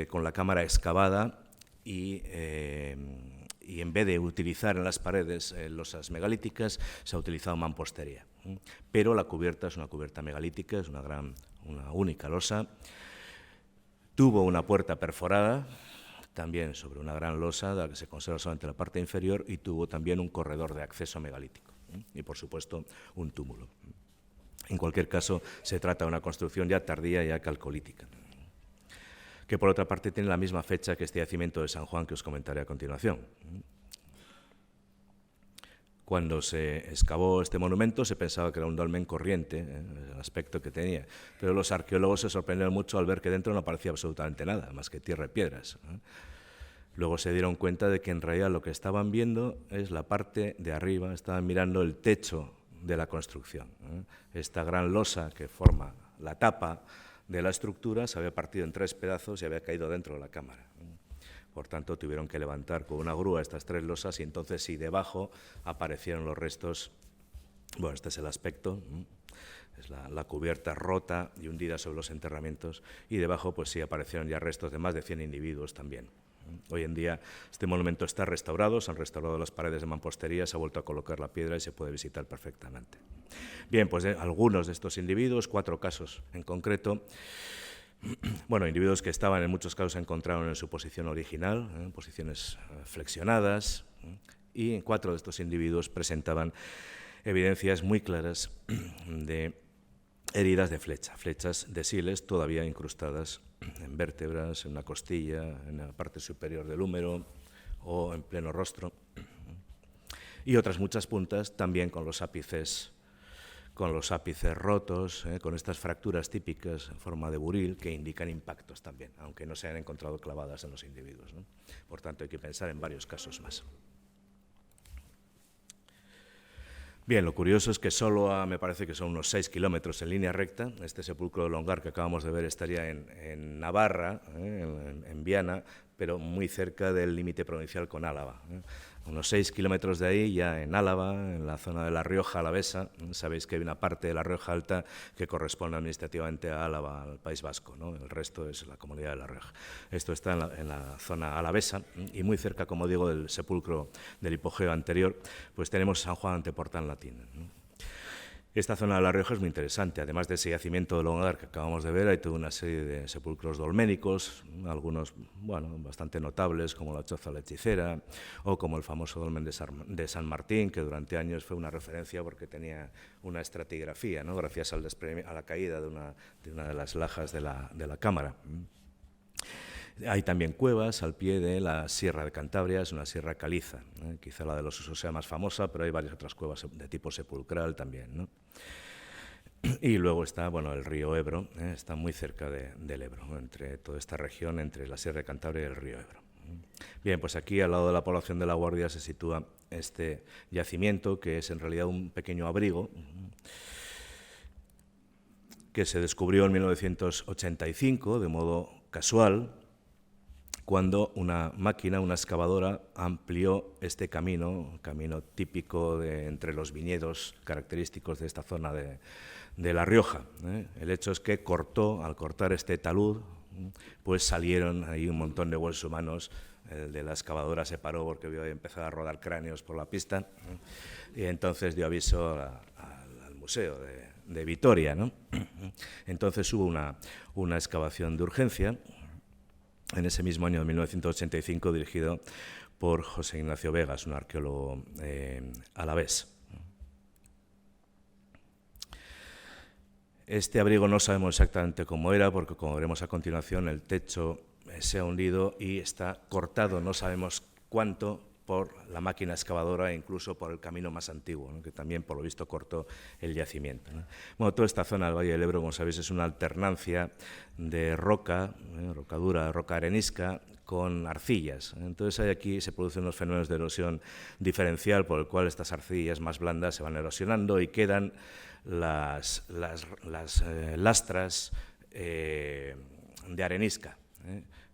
con la cámara excavada y en vez de utilizar en las paredes losas megalíticas, se ha utilizado mampostería. Pero la cubierta es una cubierta megalítica, es una única losa. Tuvo una puerta perforada, también sobre una gran losa, de la que se conserva solamente la parte inferior, y tuvo también un corredor de acceso megalítico y, por supuesto, un túmulo. En cualquier caso, se trata de una construcción ya tardía, ya calcolítica, que por otra parte tiene la misma fecha que este yacimiento de San Juan que os comentaré a continuación. Cuando se excavó este monumento se pensaba que era un dolmen corriente, el aspecto que tenía, pero los arqueólogos se sorprendieron mucho al ver que dentro no aparecía absolutamente nada, más que tierra y piedras. Luego se dieron cuenta de que en realidad lo que estaban viendo es la parte de arriba, estaban mirando el techo de la construcción. Esta gran losa que forma la tapa de la estructura se había partido en 3 pedazos y había caído dentro de la cámara. Por tanto, tuvieron que levantar con una grúa estas 3 losas y entonces sí, debajo aparecieron los restos. Bueno, este es el aspecto, es la cubierta rota y hundida sobre los enterramientos, y debajo pues sí aparecieron ya restos de más de 100 individuos también. Hoy en día este monumento está restaurado, se han restaurado las paredes de mampostería, se ha vuelto a colocar la piedra y se puede visitar perfectamente. Bien, pues algunos de estos individuos, 4 casos en concreto, bueno, individuos que estaban en muchos casos se encontraron en su posición original, en posiciones flexionadas, y 4 de estos individuos presentaban evidencias muy claras de heridas de flecha, flechas de siles todavía incrustadas en vértebras, en una costilla, en la parte superior del húmero o en pleno rostro, y otras muchas puntas también con los ápices rotos, con estas fracturas típicas en forma de buril que indican impactos también, aunque no se hayan encontrado clavadas en los individuos, ¿no? Por tanto, hay que pensar en varios casos más. Bien, lo curioso es que solo me parece que son unos 6 kilómetros en línea recta. Este sepulcro de Longar que acabamos de ver estaría en Navarra, en Viana, pero muy cerca del límite provincial con Álava. Unos 6 kilómetros de ahí, ya en Álava, en la zona de La Rioja Alavesa. Sabéis que hay una parte de La Rioja Alta que corresponde administrativamente a Álava, al País Vasco, ¿no? El resto es la comunidad de La Rioja. Esto está en la zona alavesa y muy cerca, como digo, del sepulcro del hipogeo anterior, pues tenemos San Juan Anteportal Latín, ¿no? Esta zona de La Rioja es muy interesante. Además de ese yacimiento de Longar que acabamos de ver, hay toda una serie de sepulcros dolménicos, algunos bastante notables, como la Choza la Hechicera, o como el famoso dolmen de San Martín, que durante años fue una referencia porque tenía una estratigrafía, ¿no? Gracias a la caída de una de las lajas de la cámara. Hay también cuevas al pie de la Sierra de Cantabria, es una sierra caliza, quizá la de los Usos sea más famosa, pero hay varias otras cuevas de tipo sepulcral también, ¿no? Y luego está, bueno, el río Ebro, está muy cerca del Ebro, ¿no? Entre toda esta región, entre la Sierra de Cantabria y el río Ebro. Bien, pues aquí al lado de la población de La Guardia se sitúa este yacimiento, que es en realidad un pequeño abrigo, que se descubrió en 1985 de modo casual, cuando una máquina, una excavadora, amplió este camino, un camino típico entre los viñedos característicos de esta zona de La Rioja. El hecho es que al cortar este talud, pues salieron ahí un montón de huesos humanos. El de la excavadora se paró porque vio empezar a rodar cráneos por la pista, y entonces dio aviso al museo de Vitoria, ¿no? Entonces hubo una excavación de urgencia en ese mismo año de 1985, dirigido por José Ignacio Vegas, un arqueólogo alavés. Este abrigo no sabemos exactamente cómo era, porque como veremos a continuación, el techo se ha hundido y está cortado, no sabemos cuánto, por la máquina excavadora e incluso por el camino más antiguo, ¿no?, que también, por lo visto, cortó el yacimiento, ¿no? Bueno, toda esta zona del Valle del Ebro, como sabéis, es una alternancia de roca, roca dura, roca arenisca, con arcillas. Entonces aquí se producen unos fenómenos de erosión diferencial, por el cual estas arcillas más blandas se van erosionando y quedan las lastras de arenisca.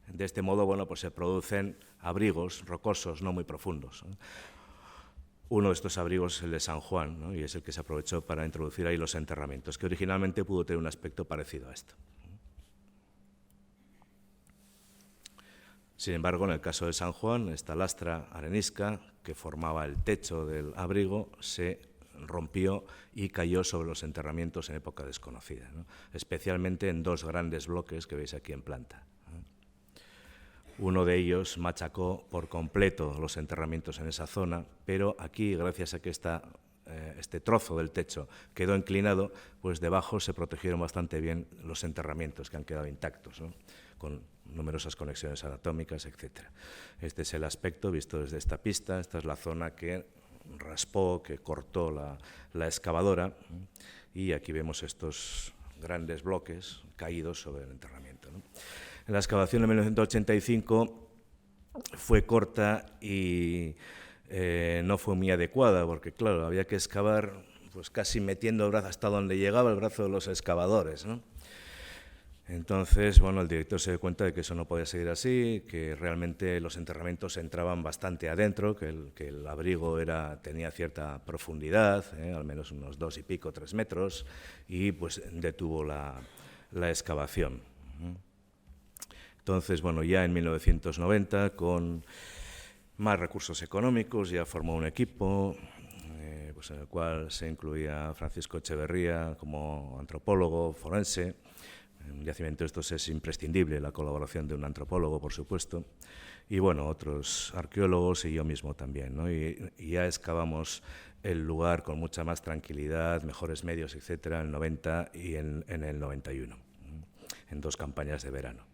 De este modo, bueno, pues se producen abrigos rocosos no muy profundos. Uno de estos abrigos es el de San Juan, ¿no?, y es el que se aprovechó para introducir ahí los enterramientos, que originalmente pudo tener un aspecto parecido a esto. Sin embargo, en el caso de San Juan, esta lastra arenisca que formaba el techo del abrigo se rompió y cayó sobre los enterramientos en época desconocida, ¿no?, especialmente en dos grandes bloques que veis aquí en planta. Uno de ellos machacó por completo los enterramientos en esa zona, pero aquí, gracias a que este trozo del techo quedó inclinado, pues debajo se protegieron bastante bien los enterramientos, que han quedado intactos, ¿no?, con numerosas conexiones anatómicas, etc. Este es el aspecto visto desde esta pista. Esta es la zona que raspó, que cortó la excavadora, y aquí vemos estos grandes bloques caídos sobre el enterramiento, ¿no? La excavación de 1985 fue corta y no fue muy adecuada, porque claro, había que excavar pues casi metiendo el brazo hasta donde llegaba el brazo de los excavadores, ¿no? Entonces, bueno, el director se dio cuenta de que eso no podía seguir así, que realmente los enterramientos entraban bastante adentro, que el abrigo tenía cierta profundidad, al menos unos 2 y pico, 3 metros, y pues detuvo la excavación. Entonces, bueno, ya en 1990, con más recursos económicos, ya formó un equipo pues en el cual se incluía Francisco Echeverría como antropólogo forense. En un yacimiento de estos es imprescindible la colaboración de un antropólogo, por supuesto, y bueno, otros arqueólogos y yo mismo también, ¿no? Y ya excavamos el lugar con mucha más tranquilidad, mejores medios, etcétera, en el 90 y en el 91, en 2 campañas de verano.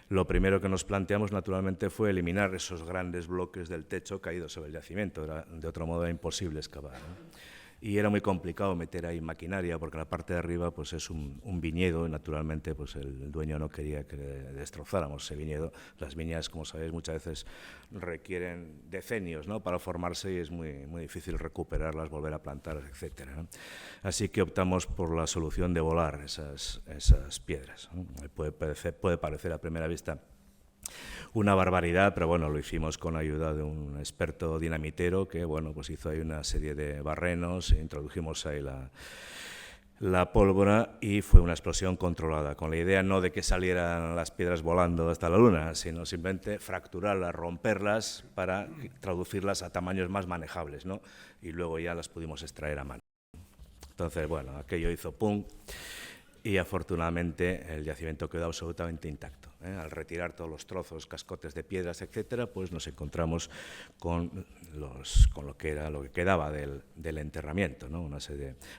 Lo primero que nos planteamos, naturalmente, fue eliminar esos grandes bloques del techo caídos sobre el yacimiento. De otro modo era imposible excavar, ¿no? Y era muy complicado meter ahí maquinaria, porque en la parte de arriba pues es un viñedo, y naturalmente pues el dueño no quería que destrozáramos ese viñedo. Las viñas, como sabéis, muchas veces requieren decenios, ¿no?, para formarse, y es muy difícil recuperarlas, volver a plantar, etcétera, ¿no? Así que optamos por la solución de volar esas piedras, ¿no? Puede parecer a primera vista una barbaridad, pero bueno, lo hicimos con ayuda de un experto dinamitero que, bueno, pues hizo ahí una serie de barrenos, introdujimos ahí la pólvora y fue una explosión controlada, con la idea no de que salieran las piedras volando hasta la luna, sino simplemente fracturarlas, romperlas para traducirlas a tamaños más manejables, ¿no? Y luego ya las pudimos extraer a mano. Entonces, bueno, aquello hizo pum, y afortunadamente el yacimiento quedó absolutamente intacto. Al retirar todos los trozos, cascotes de piedras, etcétera, pues nos encontramos con lo que quedaba del enterramiento, ¿no? Una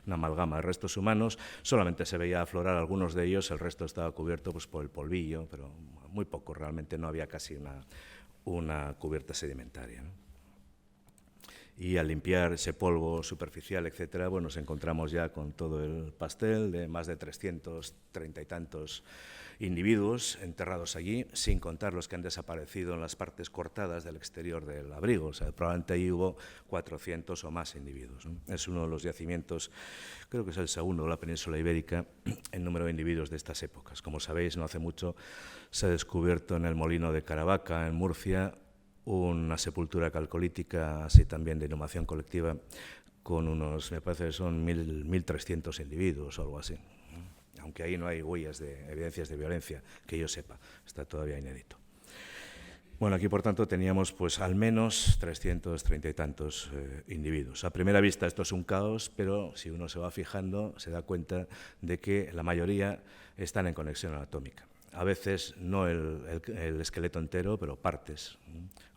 amalgama de restos humanos. Solamente se veía aflorar algunos de ellos, el resto estaba cubierto pues por el polvillo, pero muy poco, realmente no había casi una cubierta sedimentaria, ¿no? Y al limpiar ese polvo superficial, etcétera, bueno, nos encontramos ya con todo el pastel de más de 330 y tantos individuos enterrados allí, sin contar los que han desaparecido en las partes cortadas del exterior del abrigo. O sea, probablemente ahí hubo 400 o más individuos, ¿no? Es uno de los yacimientos, creo que es el segundo de la península ibérica, en número de individuos de estas épocas. Como sabéis, no hace mucho se ha descubierto en el Molino de Caravaca, en Murcia, una sepultura calcolítica, así también de inhumación colectiva, con unos, me parece que son 1.300 individuos o algo así. Aunque ahí no hay huellas de evidencias de violencia, que yo sepa, está todavía inédito. Bueno, aquí por tanto teníamos pues al menos 330 y tantos individuos. A primera vista esto es un caos, pero si uno se va fijando se da cuenta de que la mayoría están en conexión anatómica. A veces no el esqueleto entero, pero partes.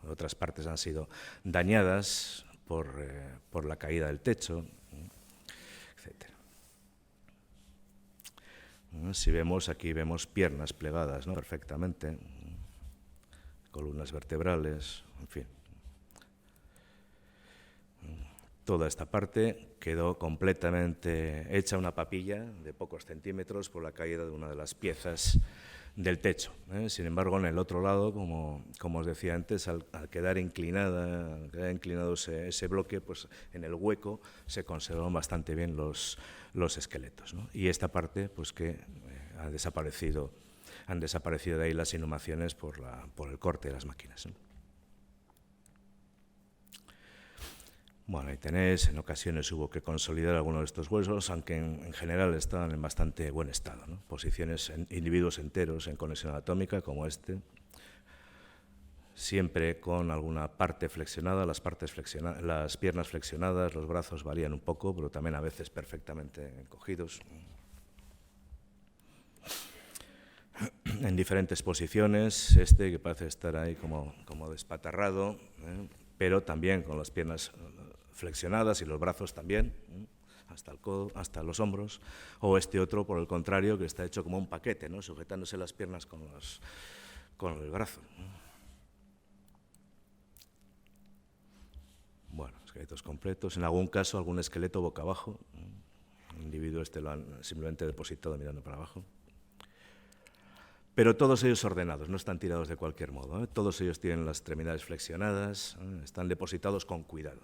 Otras partes han sido dañadas por la caída del techo, etc. Si vemos, aquí vemos piernas plegadas, ¿no? Perfectamente, columnas vertebrales, en fin. Toda esta parte quedó completamente hecha una papilla de pocos centímetros por la caída de una de las piezas del techo. Sin embargo, en el otro lado, como os decía antes, al quedar inclinado ese bloque, pues en el hueco se conservan bastante bien los esqueletos, ¿no? Y esta parte, pues que han desaparecido de ahí las inhumaciones por el corte de las máquinas, ¿no? Bueno, ahí tenéis, en ocasiones hubo que consolidar algunos de estos huesos, aunque en general estaban en bastante buen estado, ¿no? Posiciones, individuos enteros en conexión anatómica, como este, siempre con alguna parte flexionada, las piernas flexionadas, los brazos varían un poco, pero también a veces perfectamente encogidos. En diferentes posiciones, este que parece estar ahí como despatarrado, pero también con las piernas flexionadas y los brazos también, hasta el codo, hasta los hombros, o este otro, por el contrario, que está hecho como un paquete, ¿no? Sujetándose las piernas con el brazo. Bueno, esqueletos completos, en algún caso algún esqueleto boca abajo, el individuo este lo han simplemente depositado mirando para abajo. Pero todos ellos ordenados, no están tirados de cualquier modo, ¿eh? Todos ellos tienen las extremidades flexionadas, están depositados con cuidado.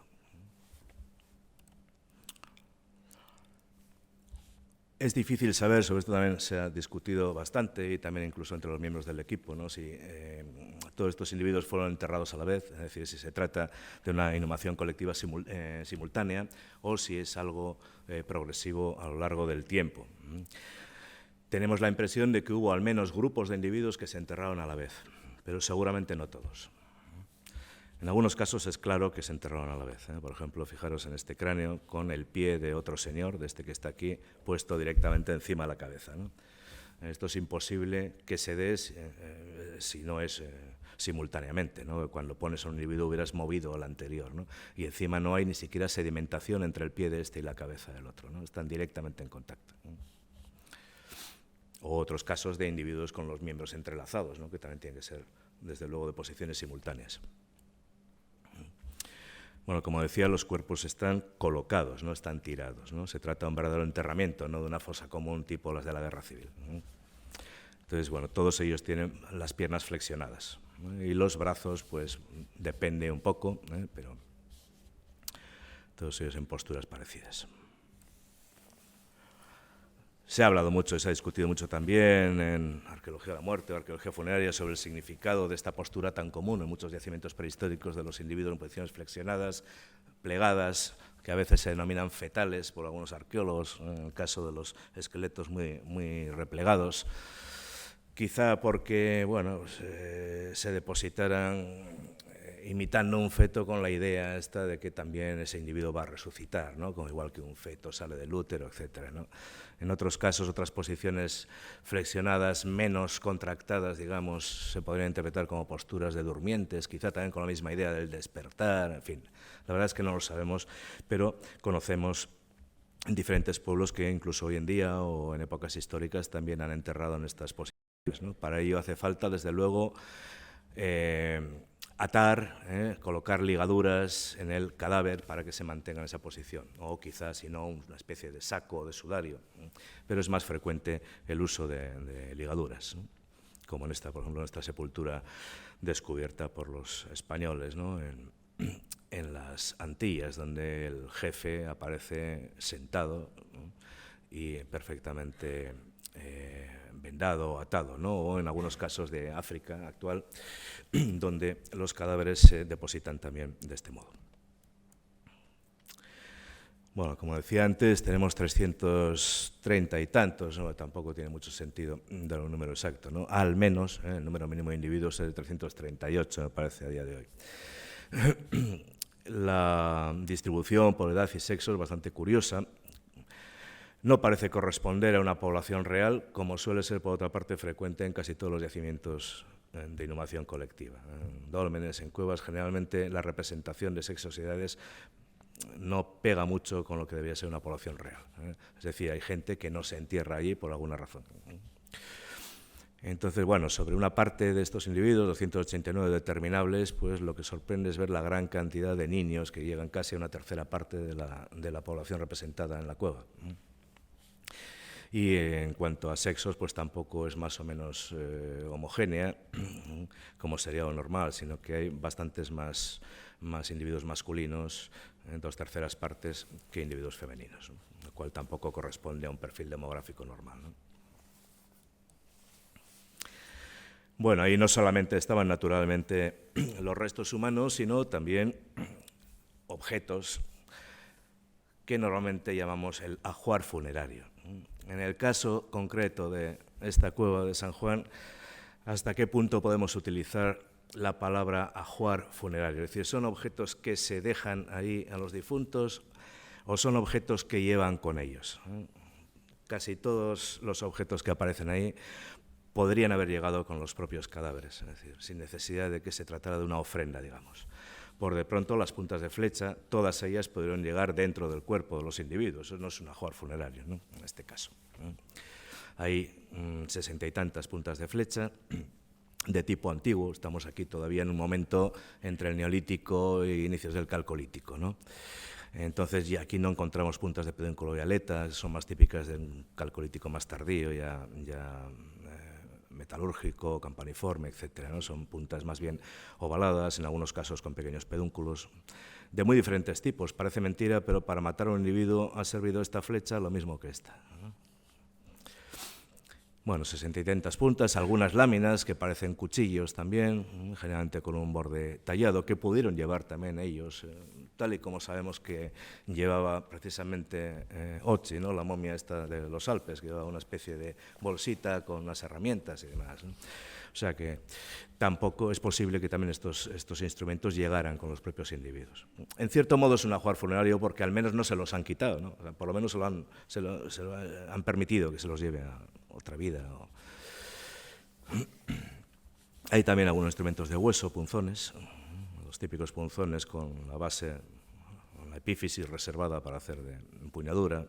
Es difícil saber, sobre esto también se ha discutido bastante y también incluso entre los miembros del equipo, ¿no? Si todos estos individuos fueron enterrados a la vez, es decir, si se trata de una inhumación colectiva simultánea o si es algo progresivo a lo largo del tiempo. Tenemos la impresión de que hubo al menos grupos de individuos que se enterraron a la vez, pero seguramente no todos. En algunos casos es claro que se enterraron a la vez, ¿eh? Por ejemplo, fijaros en este cráneo con el pie de otro señor, de este que está aquí, puesto directamente encima de la cabeza, ¿no? Esto es imposible que se dé si no es simultáneamente, ¿no? Cuando pones a un individuo hubieras movido al anterior, ¿no? Y encima no hay ni siquiera sedimentación entre el pie de este y la cabeza del otro, ¿no? Están directamente en contacto, ¿no? O otros casos de individuos con los miembros entrelazados, ¿no? Que también tienen que ser, desde luego, de posiciones simultáneas. Bueno, como decía, los cuerpos están colocados, no están tirados, ¿no? Se trata de un verdadero enterramiento, no de una fosa común tipo las de la Guerra Civil, ¿no? Entonces, bueno, todos ellos tienen las piernas flexionadas, ¿no? Y los brazos, pues, depende un poco, pero todos ellos en posturas parecidas. Se ha hablado mucho, se ha discutido mucho también en arqueología de la muerte o arqueología funeraria sobre el significado de esta postura tan común en muchos yacimientos prehistóricos de los individuos en posiciones flexionadas, plegadas, que a veces se denominan fetales por algunos arqueólogos, en el caso de los esqueletos muy replegados, quizá porque bueno, se depositaran imitando un feto con la idea esta de que también ese individuo va a resucitar, ¿no? Como igual que un feto sale del útero, etcétera, ¿no? En otros casos, otras posiciones flexionadas, menos contractadas, digamos, se podrían interpretar como posturas de durmientes, quizá también con la misma idea del despertar, en fin. La verdad es que no lo sabemos, pero conocemos diferentes pueblos que incluso hoy en día o en épocas históricas también han enterrado en estas posiciones, ¿no? Para ello hace falta, desde luego, atar, colocar ligaduras en el cadáver para que se mantenga en esa posición, o quizás, si no, una especie de saco o de sudario, pero es más frecuente el uso de ligaduras, ¿no? Como en esta, por ejemplo, en esta sepultura descubierta por los españoles, ¿no? En las Antillas, donde el jefe aparece sentado, ¿no? Y perfectamente vendado o atado, ¿no? O en algunos casos de África actual, donde los cadáveres se depositan también de este modo. Bueno, como decía antes, tenemos 330 y tantos, ¿no? Tampoco tiene mucho sentido dar un número exacto, ¿no? Al menos el número mínimo de individuos es de 338, me parece, a día de hoy. La distribución por edad y sexo es bastante curiosa. No parece corresponder a una población real, como suele ser, por otra parte, frecuente en casi todos los yacimientos de inhumación colectiva. En dólmenes, en cuevas, generalmente la representación de sexos y edades no pega mucho con lo que debería ser una población real. Es decir, hay gente que no se entierra allí por alguna razón. Entonces, bueno, sobre una parte de estos individuos, 289 determinables, pues lo que sorprende es ver la gran cantidad de niños que llegan casi a una tercera parte de la población representada en la cueva. Y en cuanto a sexos, pues tampoco es más o menos homogénea, como sería lo normal, sino que hay bastantes más individuos masculinos, en 2/3 partes, que individuos femeninos, ¿no? Lo cual tampoco corresponde a un perfil demográfico normal, ¿no? Bueno, ahí no solamente estaban naturalmente los restos humanos, sino también objetos que normalmente llamamos el ajuar funerario. En el caso concreto de esta cueva de San Juan, ¿hasta qué punto podemos utilizar la palabra ajuar funerario? Es decir, ¿son objetos que se dejan ahí a los difuntos o son objetos que llevan con ellos? Casi todos los objetos que aparecen ahí podrían haber llegado con los propios cadáveres, es decir, sin necesidad de que se tratara de una ofrenda, digamos. Por de pronto, las puntas de flecha, todas ellas pudieron llegar dentro del cuerpo de los individuos. Eso no es un ajuar funerario, ¿no? En este caso. Hay 60 y tantas puntas de flecha de tipo antiguo. Estamos aquí todavía en un momento entre el Neolítico e inicios del Calcolítico, ¿no? Entonces, ya aquí no encontramos puntas de pedúnculo y aletas, son más típicas del Calcolítico más tardío, ya metalúrgico, campaniforme, etcétera, ¿no? Son puntas más bien ovaladas, en algunos casos con pequeños pedúnculos, de muy diferentes tipos. Parece mentira, pero para matar a un individuo ha servido esta flecha lo mismo que esta, ¿no? Bueno, 60 y tantas puntas, algunas láminas que parecen cuchillos también, generalmente con un borde tallado, que pudieron llevar también ellos, tal y como sabemos que llevaba precisamente Ochi, ¿no? La momia esta de los Alpes, que llevaba una especie de bolsita con unas herramientas y demás, ¿no? O sea que tampoco es posible que también estos instrumentos llegaran con los propios individuos. En cierto modo es un ajuar funerario porque al menos no se los han quitado, ¿no? O sea, por lo menos se lo han permitido que se los lleve a otra vida. Hay también algunos instrumentos de hueso, punzones, los típicos punzones con la base, la epífisis reservada para hacer de empuñadura,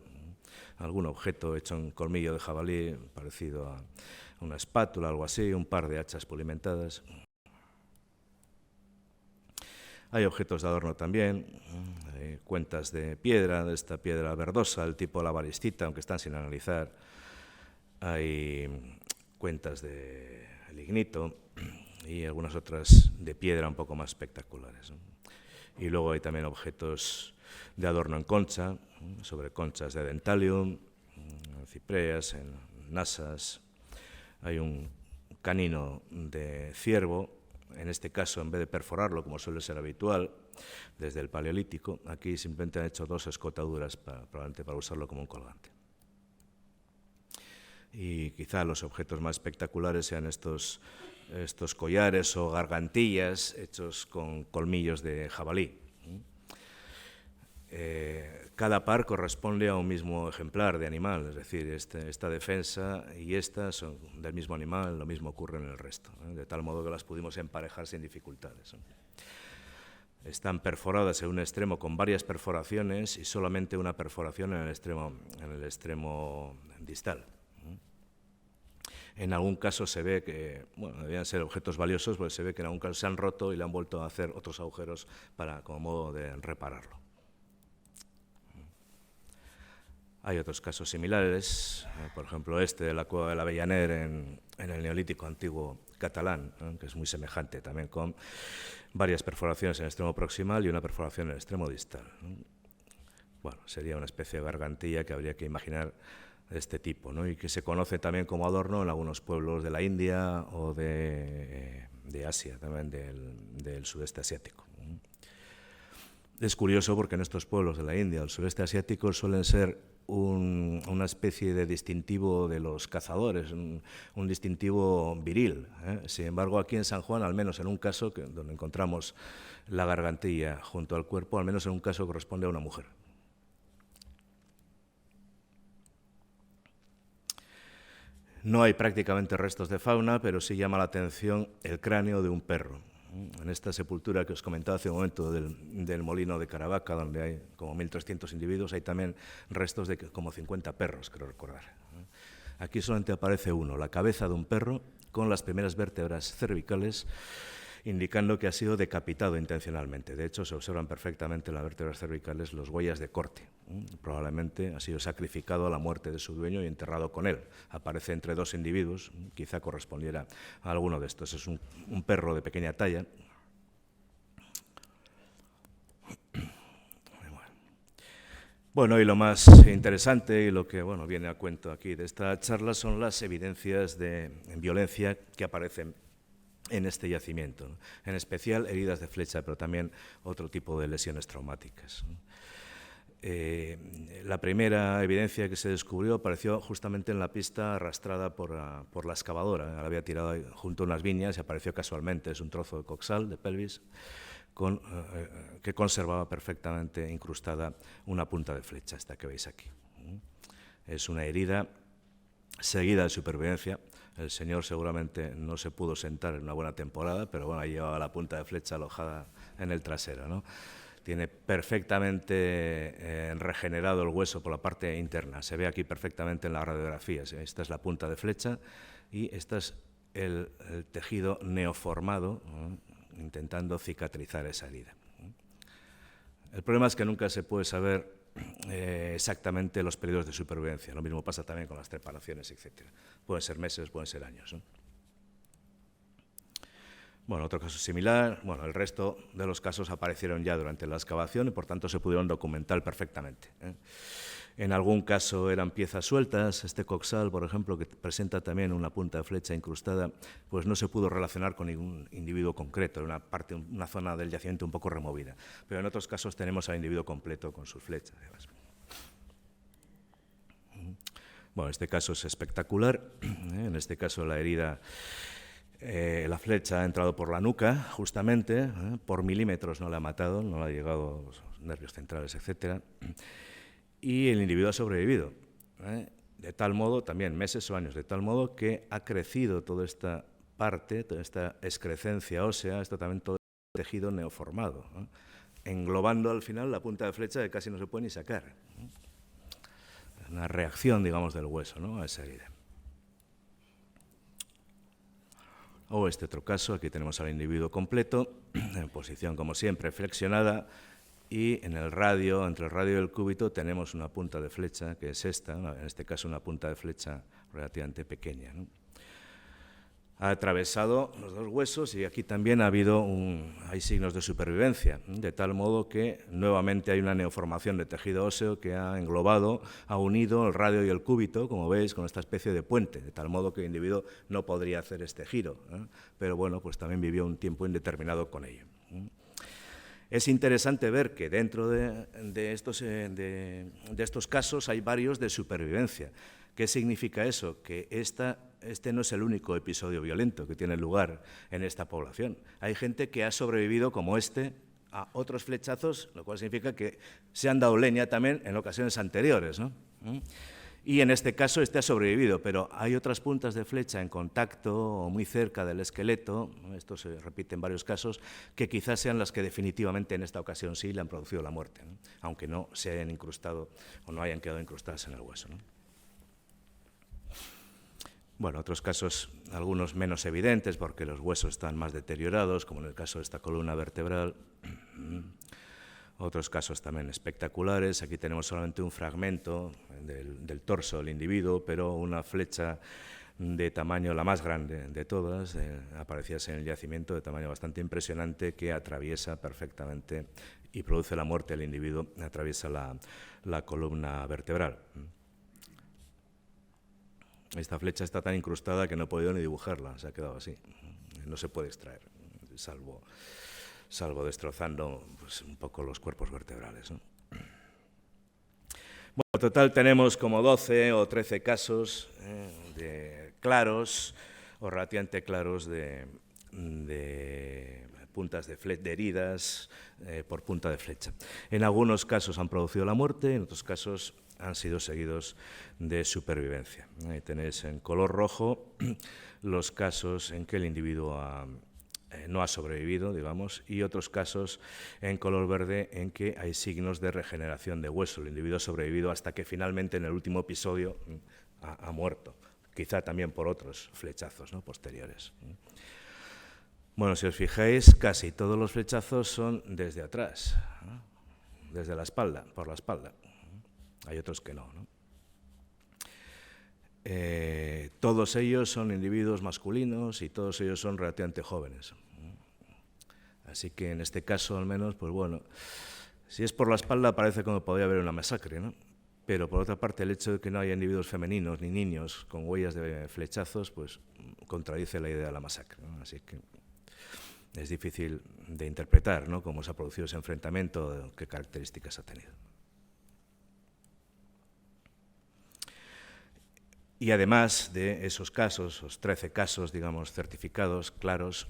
algún objeto hecho en colmillo de jabalí parecido a una espátula, algo así, un par de hachas pulimentadas. Hay objetos de adorno también, cuentas de piedra, de esta piedra verdosa, el tipo de la balistita, aunque están sin analizar. Hay cuentas de lignito y algunas otras de piedra un poco más espectaculares, ¿no? Y luego hay también objetos de adorno en concha, sobre conchas de dentalium, en cipreas, en nasas. Hay un canino de ciervo, en este caso, en vez de perforarlo, como suele ser habitual, desde el Paleolítico, aquí simplemente han hecho 2 escotaduras, probablemente para usarlo como un colgante. Y quizá los objetos más espectaculares sean estos collares o gargantillas hechos con colmillos de jabalí. Cada par corresponde a un mismo ejemplar de animal, es decir, esta defensa y esta son del mismo animal, lo mismo ocurre en el resto, de tal modo que las pudimos emparejar sin dificultades. Están perforadas en un extremo con varias perforaciones y solamente una perforación en el extremo distal. En algún caso se ve que, bueno, debían ser objetos valiosos, porque se ve que en algún caso se han roto y le han vuelto a hacer otros agujeros como modo de repararlo. Hay otros casos similares, por ejemplo de la cueva del Avellaner en el Neolítico antiguo catalán, que es muy semejante también, con varias perforaciones en el extremo proximal y una perforación en el extremo distal. Bueno, sería una especie de gargantilla que habría que imaginar de este tipo, ¿no? Y que se conoce también como adorno en algunos pueblos de la India o de Asia, también del sudeste asiático. Es curioso porque en estos pueblos de la India, del sureste asiático, suelen ser una especie de distintivo de los cazadores, un distintivo viril. Sin embargo, aquí en San Juan, al menos en un caso donde encontramos la gargantilla junto al cuerpo, al menos en un caso corresponde a una mujer. No hay prácticamente restos de fauna, pero sí llama la atención el cráneo de un perro. En esta sepultura que os comentaba hace un momento del molino de Caravaca, donde hay como 1.300 individuos, hay también restos de como 50 perros, creo recordar. Aquí solamente aparece uno, la cabeza de un perro con las primeras vértebras cervicales, indicando que ha sido decapitado intencionalmente. De hecho, se observan perfectamente en las vértebras cervicales las huellas de corte. Probablemente ha sido sacrificado a la muerte de su dueño y enterrado con él. Aparece entre dos individuos, quizá correspondiera a alguno de estos. Es un perro de pequeña talla. Bueno, y lo más interesante y lo que viene a cuento aquí de esta charla son las evidencias de violencia que aparecen en este yacimiento, ¿no? En especial heridas de flecha, pero también otro tipo de lesiones traumáticas. La primera evidencia que se descubrió apareció justamente en la pista arrastrada por la excavadora. La había tirado junto a unas viñas y apareció casualmente. Es un trozo de coxal, de pelvis, que conservaba perfectamente incrustada una punta de flecha, esta que veis aquí. Es una herida seguida de supervivencia. El señor seguramente no se pudo sentar en una buena temporada, pero ahí llevaba la punta de flecha alojada en el trasero, ¿no? Tiene perfectamente regenerado el hueso por la parte interna. Se ve aquí perfectamente en las radiografías. Esta es la punta de flecha y este es el tejido neoformado, ¿no?, intentando cicatrizar esa herida. El problema es que nunca se puede saber exactamente los periodos de supervivencia. Lo mismo pasa también con las preparaciones, etc. Pueden ser meses, pueden ser años, ¿no? Bueno, otro caso similar. Bueno, el resto de los casos aparecieron ya durante la excavación y, por tanto, se pudieron documentar perfectamente. En algún caso eran piezas sueltas. Este coxal, por ejemplo, que presenta también una punta de flecha incrustada, pues no se pudo relacionar con ningún individuo concreto, era una zona del yacimiento un poco removida. Pero en otros casos tenemos al individuo completo con sus flechas. Bueno, este caso es espectacular. En este caso la herida, la flecha ha entrado por la nuca, justamente, por milímetros no la ha matado, no le ha llegado a los nervios centrales, etcétera. Y el individuo ha sobrevivido, de tal modo, también meses o años, de tal modo que ha crecido toda esta parte, toda esta excrescencia ósea, esto también todo el tejido neoformado, englobando al final la punta de flecha que casi no se puede ni sacar. Una reacción, digamos, del hueso, ¿no?, a esa herida. O este otro caso, aquí tenemos al individuo completo, en posición, como siempre, flexionada, y en el radio, entre el radio y el cúbito, tenemos una punta de flecha, que es esta, en este caso una punta de flecha relativamente pequeña, ¿no? Ha atravesado los dos huesos y aquí también hay signos de supervivencia, de tal modo que nuevamente hay una neoformación de tejido óseo que ha englobado, ha unido el radio y el cúbito, como veis, con esta especie de puente, de tal modo que el individuo no podría hacer este giro, pero bueno, pues también vivió un tiempo indeterminado con ello. Es interesante ver que dentro de estos casos hay varios de supervivencia. ¿Qué significa eso? Que este no es el único episodio violento que tiene lugar en esta población. Hay gente que ha sobrevivido, como a otros flechazos, lo cual significa que se han dado leña también en ocasiones anteriores, ¿no? Y en este caso ha sobrevivido, pero hay otras puntas de flecha en contacto o muy cerca del esqueleto, esto se repite en varios casos, que quizás sean las que definitivamente en esta ocasión sí le han producido la muerte, ¿no?, aunque no se hayan incrustado o no hayan quedado incrustadas en el hueso, ¿no? Bueno, otros casos, algunos menos evidentes, porque los huesos están más deteriorados, como en el caso de esta columna vertebral. Otros casos también espectaculares. Aquí tenemos solamente un fragmento del torso del individuo, pero una flecha de tamaño, la más grande de todas, aparecía en el yacimiento, de tamaño bastante impresionante, que atraviesa perfectamente y produce la muerte del individuo, atraviesa la columna vertebral. Esta flecha está tan incrustada que no he podido ni dibujarla, se ha quedado así. No se puede extraer, salvo salvo destrozando pues, un poco los cuerpos vertebrales, ¿no? Bueno, en total tenemos como 12 o 13 casos de claros o relativamente claros de puntas de heridas por punta de flecha. En algunos casos han producido la muerte, en otros casos han sido seguidos de supervivencia. Ahí tenéis en color rojo los casos en que el individuo no ha sobrevivido, digamos, y otros casos en color verde en que hay signos de regeneración de hueso. El individuo ha sobrevivido hasta que finalmente en el último episodio ha muerto, quizá también por otros flechazos, ¿no?, posteriores. Bueno, si os fijáis, casi todos los flechazos son desde atrás, ¿no?, desde la espalda, por la espalda. Hay otros que no, ¿no? Todos ellos son individuos masculinos y todos ellos son relativamente jóvenes. Así que en este caso, al menos, pues bueno, si es por la espalda parece como podría haber una masacre, ¿no? Pero por otra parte, el hecho de que no haya individuos femeninos ni niños con huellas de flechazos, pues contradice la idea de la masacre, ¿no? Así que es difícil de interpretar, ¿no?, cómo se ha producido ese enfrentamiento, qué características ha tenido. Y además de esos casos, los 13 casos, digamos, certificados, claros,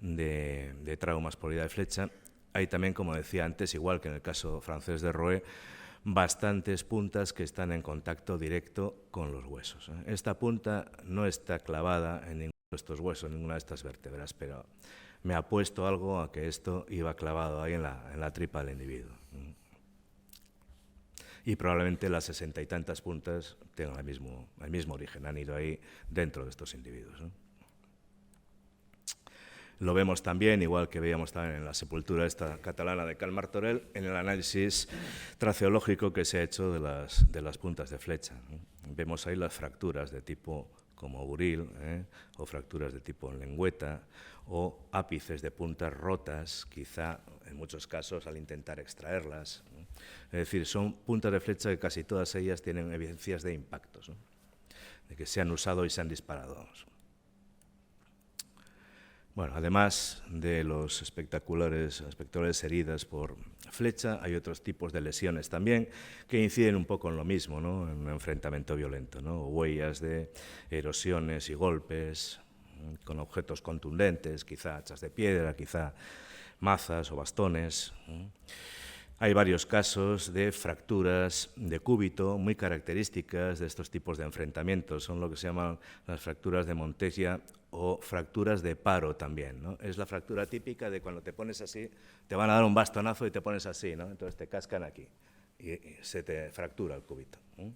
de traumas por herida de flecha, hay también, como decía antes, igual que en el caso francés de Roé, bastantes puntas que están en contacto directo con los huesos. Esta punta no está clavada en ninguno de estos huesos, en ninguna de estas vértebras, pero me apuesto algo a que esto iba clavado ahí en la tripa del individuo. Y probablemente las 60 y tantas puntas tengan el mismo origen, han ido ahí dentro de estos individuos, ¿no? Lo vemos también, igual que veíamos también en la sepultura esta catalana de Cal Martorell, en el análisis traceológico que se ha hecho de las puntas de flecha, ¿no? Vemos ahí las fracturas de tipo como buril, o fracturas de tipo lengüeta, o ápices de puntas rotas, quizá en muchos casos al intentar extraerlas, ¿no? Es decir, son puntas de flecha que casi todas ellas tienen evidencias de impactos, ¿no?, de que se han usado y se han disparado. Bueno, además de los espectaculares heridas por flecha, hay otros tipos de lesiones también que inciden un poco en lo mismo, ¿no?, en un enfrentamiento violento, ¿no?, huellas de erosiones y golpes con objetos contundentes, quizá hachas de piedra, quizá mazas o bastones. Hay varios casos de fracturas de cúbito muy características de estos tipos de enfrentamientos. Son lo que se llaman las fracturas de Monteggia o fracturas de paro también, ¿no? Es la fractura típica de cuando te pones así, te van a dar un bastonazo y te pones así, ¿no? Entonces te cascan aquí y se te fractura el cúbito, ¿no?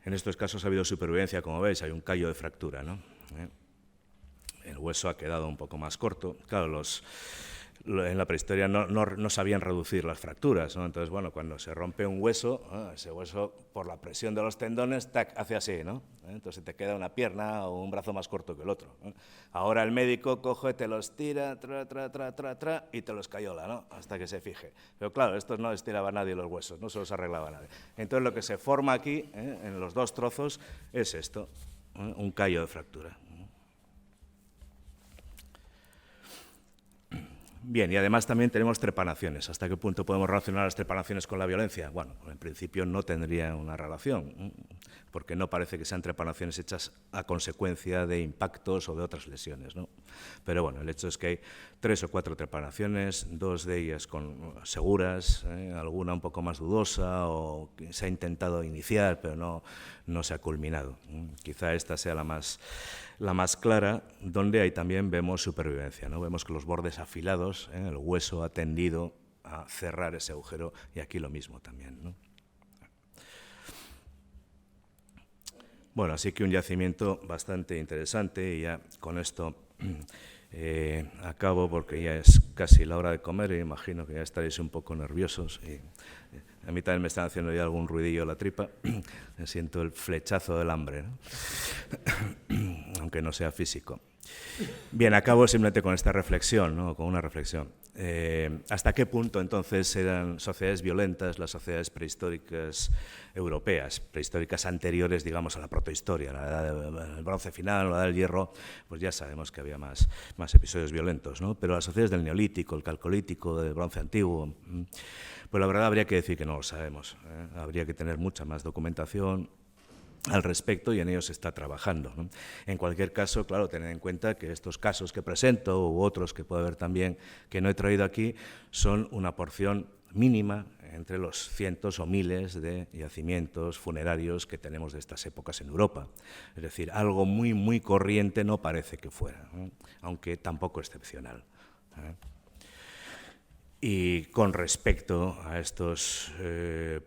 En estos casos ha habido supervivencia, como veis, hay un callo de fractura, ¿no? El hueso ha quedado un poco más corto. Claro, en la prehistoria no sabían reducir las fracturas, ¿no? Entonces, bueno, cuando se rompe un hueso, ese hueso, por la presión de los tendones, tac, hace así, ¿no? Entonces te queda una pierna o un brazo más corto que el otro, ¿no? Ahora el médico coge, te los tira, y te los cayola, ¿no?, hasta que se fije. Pero claro, estos no les tiraba nadie los huesos, no se los arreglaba nadie. Entonces lo que se forma aquí, en los dos trozos, es esto, un callo de fractura. Bien, y además también tenemos trepanaciones. ¿Hasta qué punto podemos relacionar las trepanaciones con la violencia? Bueno, en principio no tendría una relación, porque no parece que sean trepanaciones hechas a consecuencia de impactos o de otras lesiones, ¿no? Pero bueno, el hecho es que hay 3 o 4 trepanaciones, 2 de ellas seguras, alguna un poco más dudosa, o que se ha intentado iniciar, pero no se ha culminado. Quizá esta sea la más clara, donde ahí también vemos supervivencia, ¿no? Vemos que los bordes afilados, el hueso ha tendido a cerrar ese agujero, y aquí lo mismo también, ¿no? Bueno, así que un yacimiento bastante interesante, y ya con esto acabo, porque ya es casi la hora de comer y imagino que ya estaréis un poco nerviosos. Y a mí también me están haciendo ya algún ruidillo la tripa, siento el flechazo del hambre, ¿no? Aunque no sea físico. Bien, acabo simplemente con esta reflexión, ¿no? Con una reflexión. ¿Hasta qué punto entonces eran sociedades violentas las sociedades prehistóricas europeas, prehistóricas anteriores, digamos, a la protohistoria, la edad del bronce final, la edad del hierro? Pues ya sabemos que había más episodios violentos, ¿no? Pero las sociedades del neolítico, el calcolítico, del bronce antiguo, pues la verdad habría que decir que no lo sabemos, ¿eh? Habría que tener mucha más documentación al respecto y en ello se está trabajando, ¿no? En cualquier caso, claro, tener en cuenta que estos casos que presento u otros que puede haber también que no he traído aquí son una porción mínima entre los cientos o miles de yacimientos funerarios que tenemos de estas épocas en Europa. Es decir, algo muy, muy corriente no parece que fuera, ¿eh? Aunque tampoco excepcional, ¿eh? Y con respecto a estos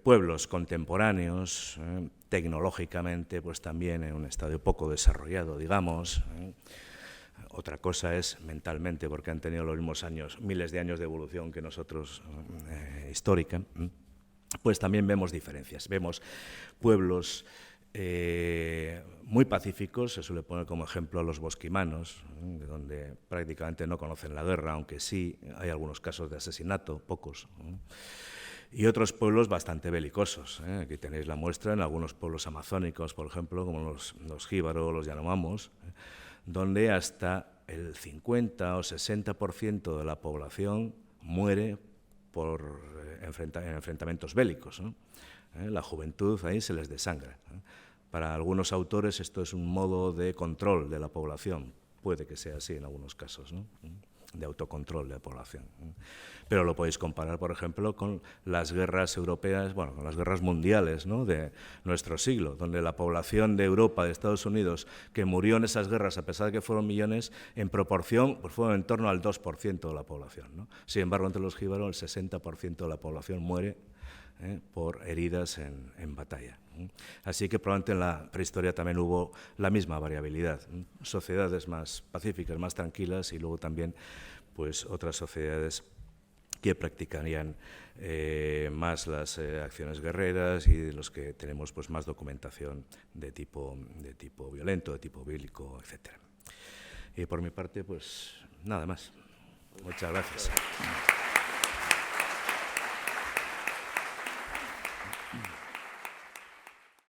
pueblos contemporáneos, tecnológicamente, pues también en un estadio poco desarrollado, digamos. Otra cosa es mentalmente, porque han tenido los mismos años, miles de años de evolución que nosotros, histórica, pues también vemos diferencias. Vemos pueblos muy pacíficos, se suele poner como ejemplo a los bosquimanos, donde prácticamente no conocen la guerra, aunque sí hay algunos casos de asesinato, pocos. Y otros pueblos bastante belicosos. Aquí tenéis la muestra en algunos pueblos amazónicos, por ejemplo, como los jíbaro, los yanomamos, donde hasta el 50 o 60% de la población muere por enfrentamientos bélicos, ¿no? La juventud ahí se les desangra. Para algunos autores esto es un modo de control de la población. Puede que sea así en algunos casos, ¿no? De autocontrol de la población. Pero lo podéis comparar, por ejemplo, con las guerras europeas, bueno, con las guerras mundiales, ¿no? De nuestro siglo, donde la población de Europa, de Estados Unidos, que murió en esas guerras, a pesar de que fueron millones, en proporción, pues fueron en torno al 2% de la población, ¿no? Sin embargo, entre los jíbaros, el 60% de la población muere por heridas en batalla. Así que probablemente en la prehistoria también hubo la misma variabilidad. Sociedades más pacíficas, más tranquilas y luego también pues, otras sociedades que practicarían más las acciones guerreras y de los que tenemos pues, más documentación de tipo violento, de tipo bélico, etc. Y por mi parte, pues nada más. Muchas gracias.